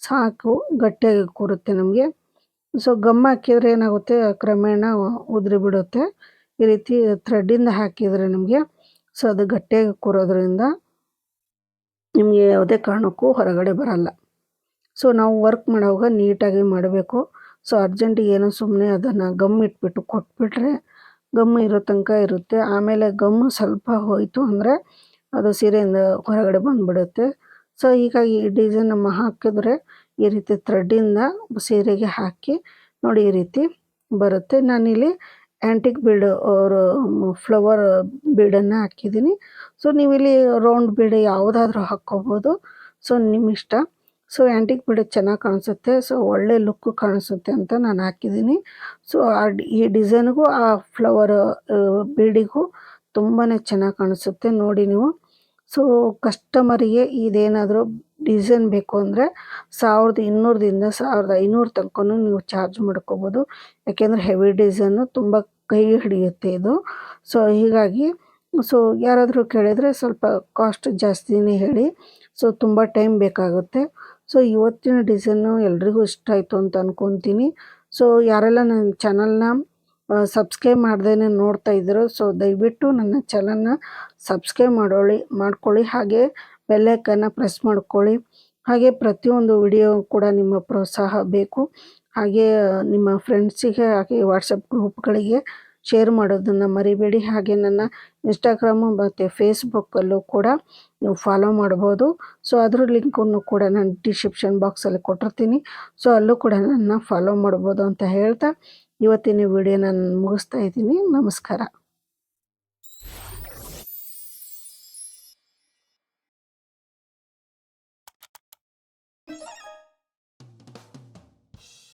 ಸಾಕು, ಗಟ್ಟಿಯಾಗಿ ಕೂರುತ್ತೆ ನಮಗೆ. ಸೊ ಗಮ್ ಹಾಕಿದರೆ ಏನಾಗುತ್ತೆ ಕ್ರಮೇಣ ಉದುರಿ ಬಿಡುತ್ತೆ. ಈ ರೀತಿ ಥ್ರೆಡ್ಡಿಂದ ಹಾಕಿದರೆ ನಿಮಗೆ ಸೊ ಅದು ಗಟ್ಟಿಯಾಗಿ ಕೂರೋದ್ರಿಂದ ನಿಮಗೆ ಯಾವುದೇ ಕಾರಣಕ್ಕೂ ಹೊರಗಡೆ ಬರಲ್ಲ. ಸೊ ನಾವು ವರ್ಕ್ ಮಾಡುವಾಗ ನೀಟಾಗಿ ಮಾಡಬೇಕು. ಸೊ ಅರ್ಜೆಂಟಿಗೆ ಏನೋ ಸುಮ್ಮನೆ ಅದನ್ನು ಗಮ್ ಇಟ್ಬಿಟ್ಟು ಕೊಟ್ಬಿಟ್ರೆ ಗಮ್ ಇರೋ ತನಕ ಇರುತ್ತೆ, ಆಮೇಲೆ ಗಮ್ಮು ಸ್ವಲ್ಪ ಹೋಯಿತು ಅಂದರೆ ಅದು ಸೀರೆಯಿಂದ ಹೊರಗಡೆ ಬಂದುಬಿಡುತ್ತೆ. ಸೊ ಹೀಗಾಗಿ ಈ ಡಿಸೈನ್ ನಮ್ಮ ಹಾಕಿದ್ರೆ ಈ ರೀತಿ ಥ್ರೆಡ್ಡಿಂದ ಸೀರೆಗೆ ಹಾಕಿ ನೋಡಿ ಈ ರೀತಿ ಬರುತ್ತೆ. ನಾನಿಲ್ಲಿ ಆ್ಯಂಟಿಕ್ ಬೀಡ್ ಅವರು ಫ್ಲವರ್ ಬೀಡನ್ನು ಹಾಕಿದ್ದೀನಿ. ಸೊ ನೀವಿಲ್ಲಿ ರೌಂಡ್ ಬೀಡ್ ಯಾವುದಾದ್ರೂ ಹಾಕ್ಕೋಬೋದು, ಸೊ ನಿಮ್ಮ ಇಷ್ಟ. ಸೊ ಆ್ಯಂಟಿಕ್ ಬೀಡ್ ಚೆನ್ನಾಗಿ ಕಾಣಿಸುತ್ತೆ, ಸೊ ಒಳ್ಳೆ ಲುಕ್ಕು ಕಾಣಿಸುತ್ತೆ ಅಂತ ನಾನು ಹಾಕಿದ್ದೀನಿ. ಸೊ ಈ ಡಿಸೈನ್ಗೂ ಆ ಫ್ಲವರ್ ಬೀಡಿಗೂ ತುಂಬಾ ಚೆನ್ನಾಗಿ ಕಾಣಿಸುತ್ತೆ ನೋಡಿ ನೀವು. ಸೊ ಕಸ್ಟಮರಿಗೆ ಇದೇನಾದರೂ ಡಿಸೈನ್ ಬೇಕು ಅಂದರೆ 1200ದಿಂದ 1500 ತನಕನೂ ನೀವು ಚಾರ್ಜ್ ಮಾಡ್ಕೋಬೋದು. ಯಾಕೆಂದರೆ ಹೆವಿ ಡಿಸೈನು ತುಂಬ ಕೈ ಹಿಡಿಯುತ್ತೆ ಇದು. ಸೊ ಹೀಗಾಗಿ ಸೊ ಯಾರಾದರೂ ಕೇಳಿದರೆ ಸ್ವಲ್ಪ ಕಾಸ್ಟ್ ಜಾಸ್ತಿನೇ ಹೇಳಿ, ಸೊ ತುಂಬ ಟೈಮ್ ಬೇಕಾಗುತ್ತೆ. ಸೊ ಇವತ್ತಿನ ಡಿಸೈನು ಎಲ್ರಿಗೂ ಇಷ್ಟ ಆಯಿತು ಅಂತ ಅಂದ್ಕೊತೀನಿ. ಸೊ ಯಾರೆಲ್ಲ ನನ್ನ ಚಾನಲ್ನ ಸಬ್ಸ್ಕ್ರೈಬ್ ಮಾಡ್ದೇನೆ ನೋಡ್ತಾ ಇದ್ದೀರೋ ಸೊ ದಯವಿಟ್ಟು ನನ್ನ ಚಾನಲ್ನ ಸಬ್ಸ್ಕ್ರೈಬ್ ಮಾಡ್ಕೊಳ್ಳಿ, ಹಾಗೆ ಬೆಲ್ ಐಕನ್ನ ಪ್ರೆಸ್ ಮಾಡ್ಕೊಳ್ಳಿ. ಹಾಗೆ ಪ್ರತಿಯೊಂದು ವಿಡಿಯೋ ಕೂಡ ನಿಮ್ಮ ಪ್ರೋತ್ಸಾಹ ಬೇಕು. ಹಾಗೆ ನಿಮ್ಮ ಫ್ರೆಂಡ್ಸಿಗೆ ಹಾಗೆ ವಾಟ್ಸಪ್ ಗ್ರೂಪ್ಗಳಿಗೆ ಶೇರ್ ಮಾಡೋದನ್ನು ಮರಿಬೇಡಿ. ಹಾಗೆ ನನ್ನ ಇನ್ಸ್ಟಾಗ್ರಾಮು ಮತ್ತು ಫೇಸ್ಬುಕ್ಕಲ್ಲೂ ಕೂಡ ನೀವು ಫಾಲೋ ಮಾಡ್ಬೋದು. ಸೊ ಅದ್ರ ಲಿಂಕನ್ನು ಕೂಡ ನಾನು ಡಿಸ್ಕ್ರಿಪ್ಷನ್ ಬಾಕ್ಸಲ್ಲಿ ಕೊಟ್ಟಿರ್ತೀನಿ. ಸೊ ಅಲ್ಲೂ ಕೂಡ ನನ್ನ ಫಾಲೋ ಮಾಡ್ಬೋದು ಅಂತ ಹೇಳ್ತಾ ಇವತ್ತಿನ ವಿಡಿಯೋ ನಾನು ಮುಗಿಸ್ತಾ ಇದ್ದೀನಿ. ನಮಸ್ಕಾರ.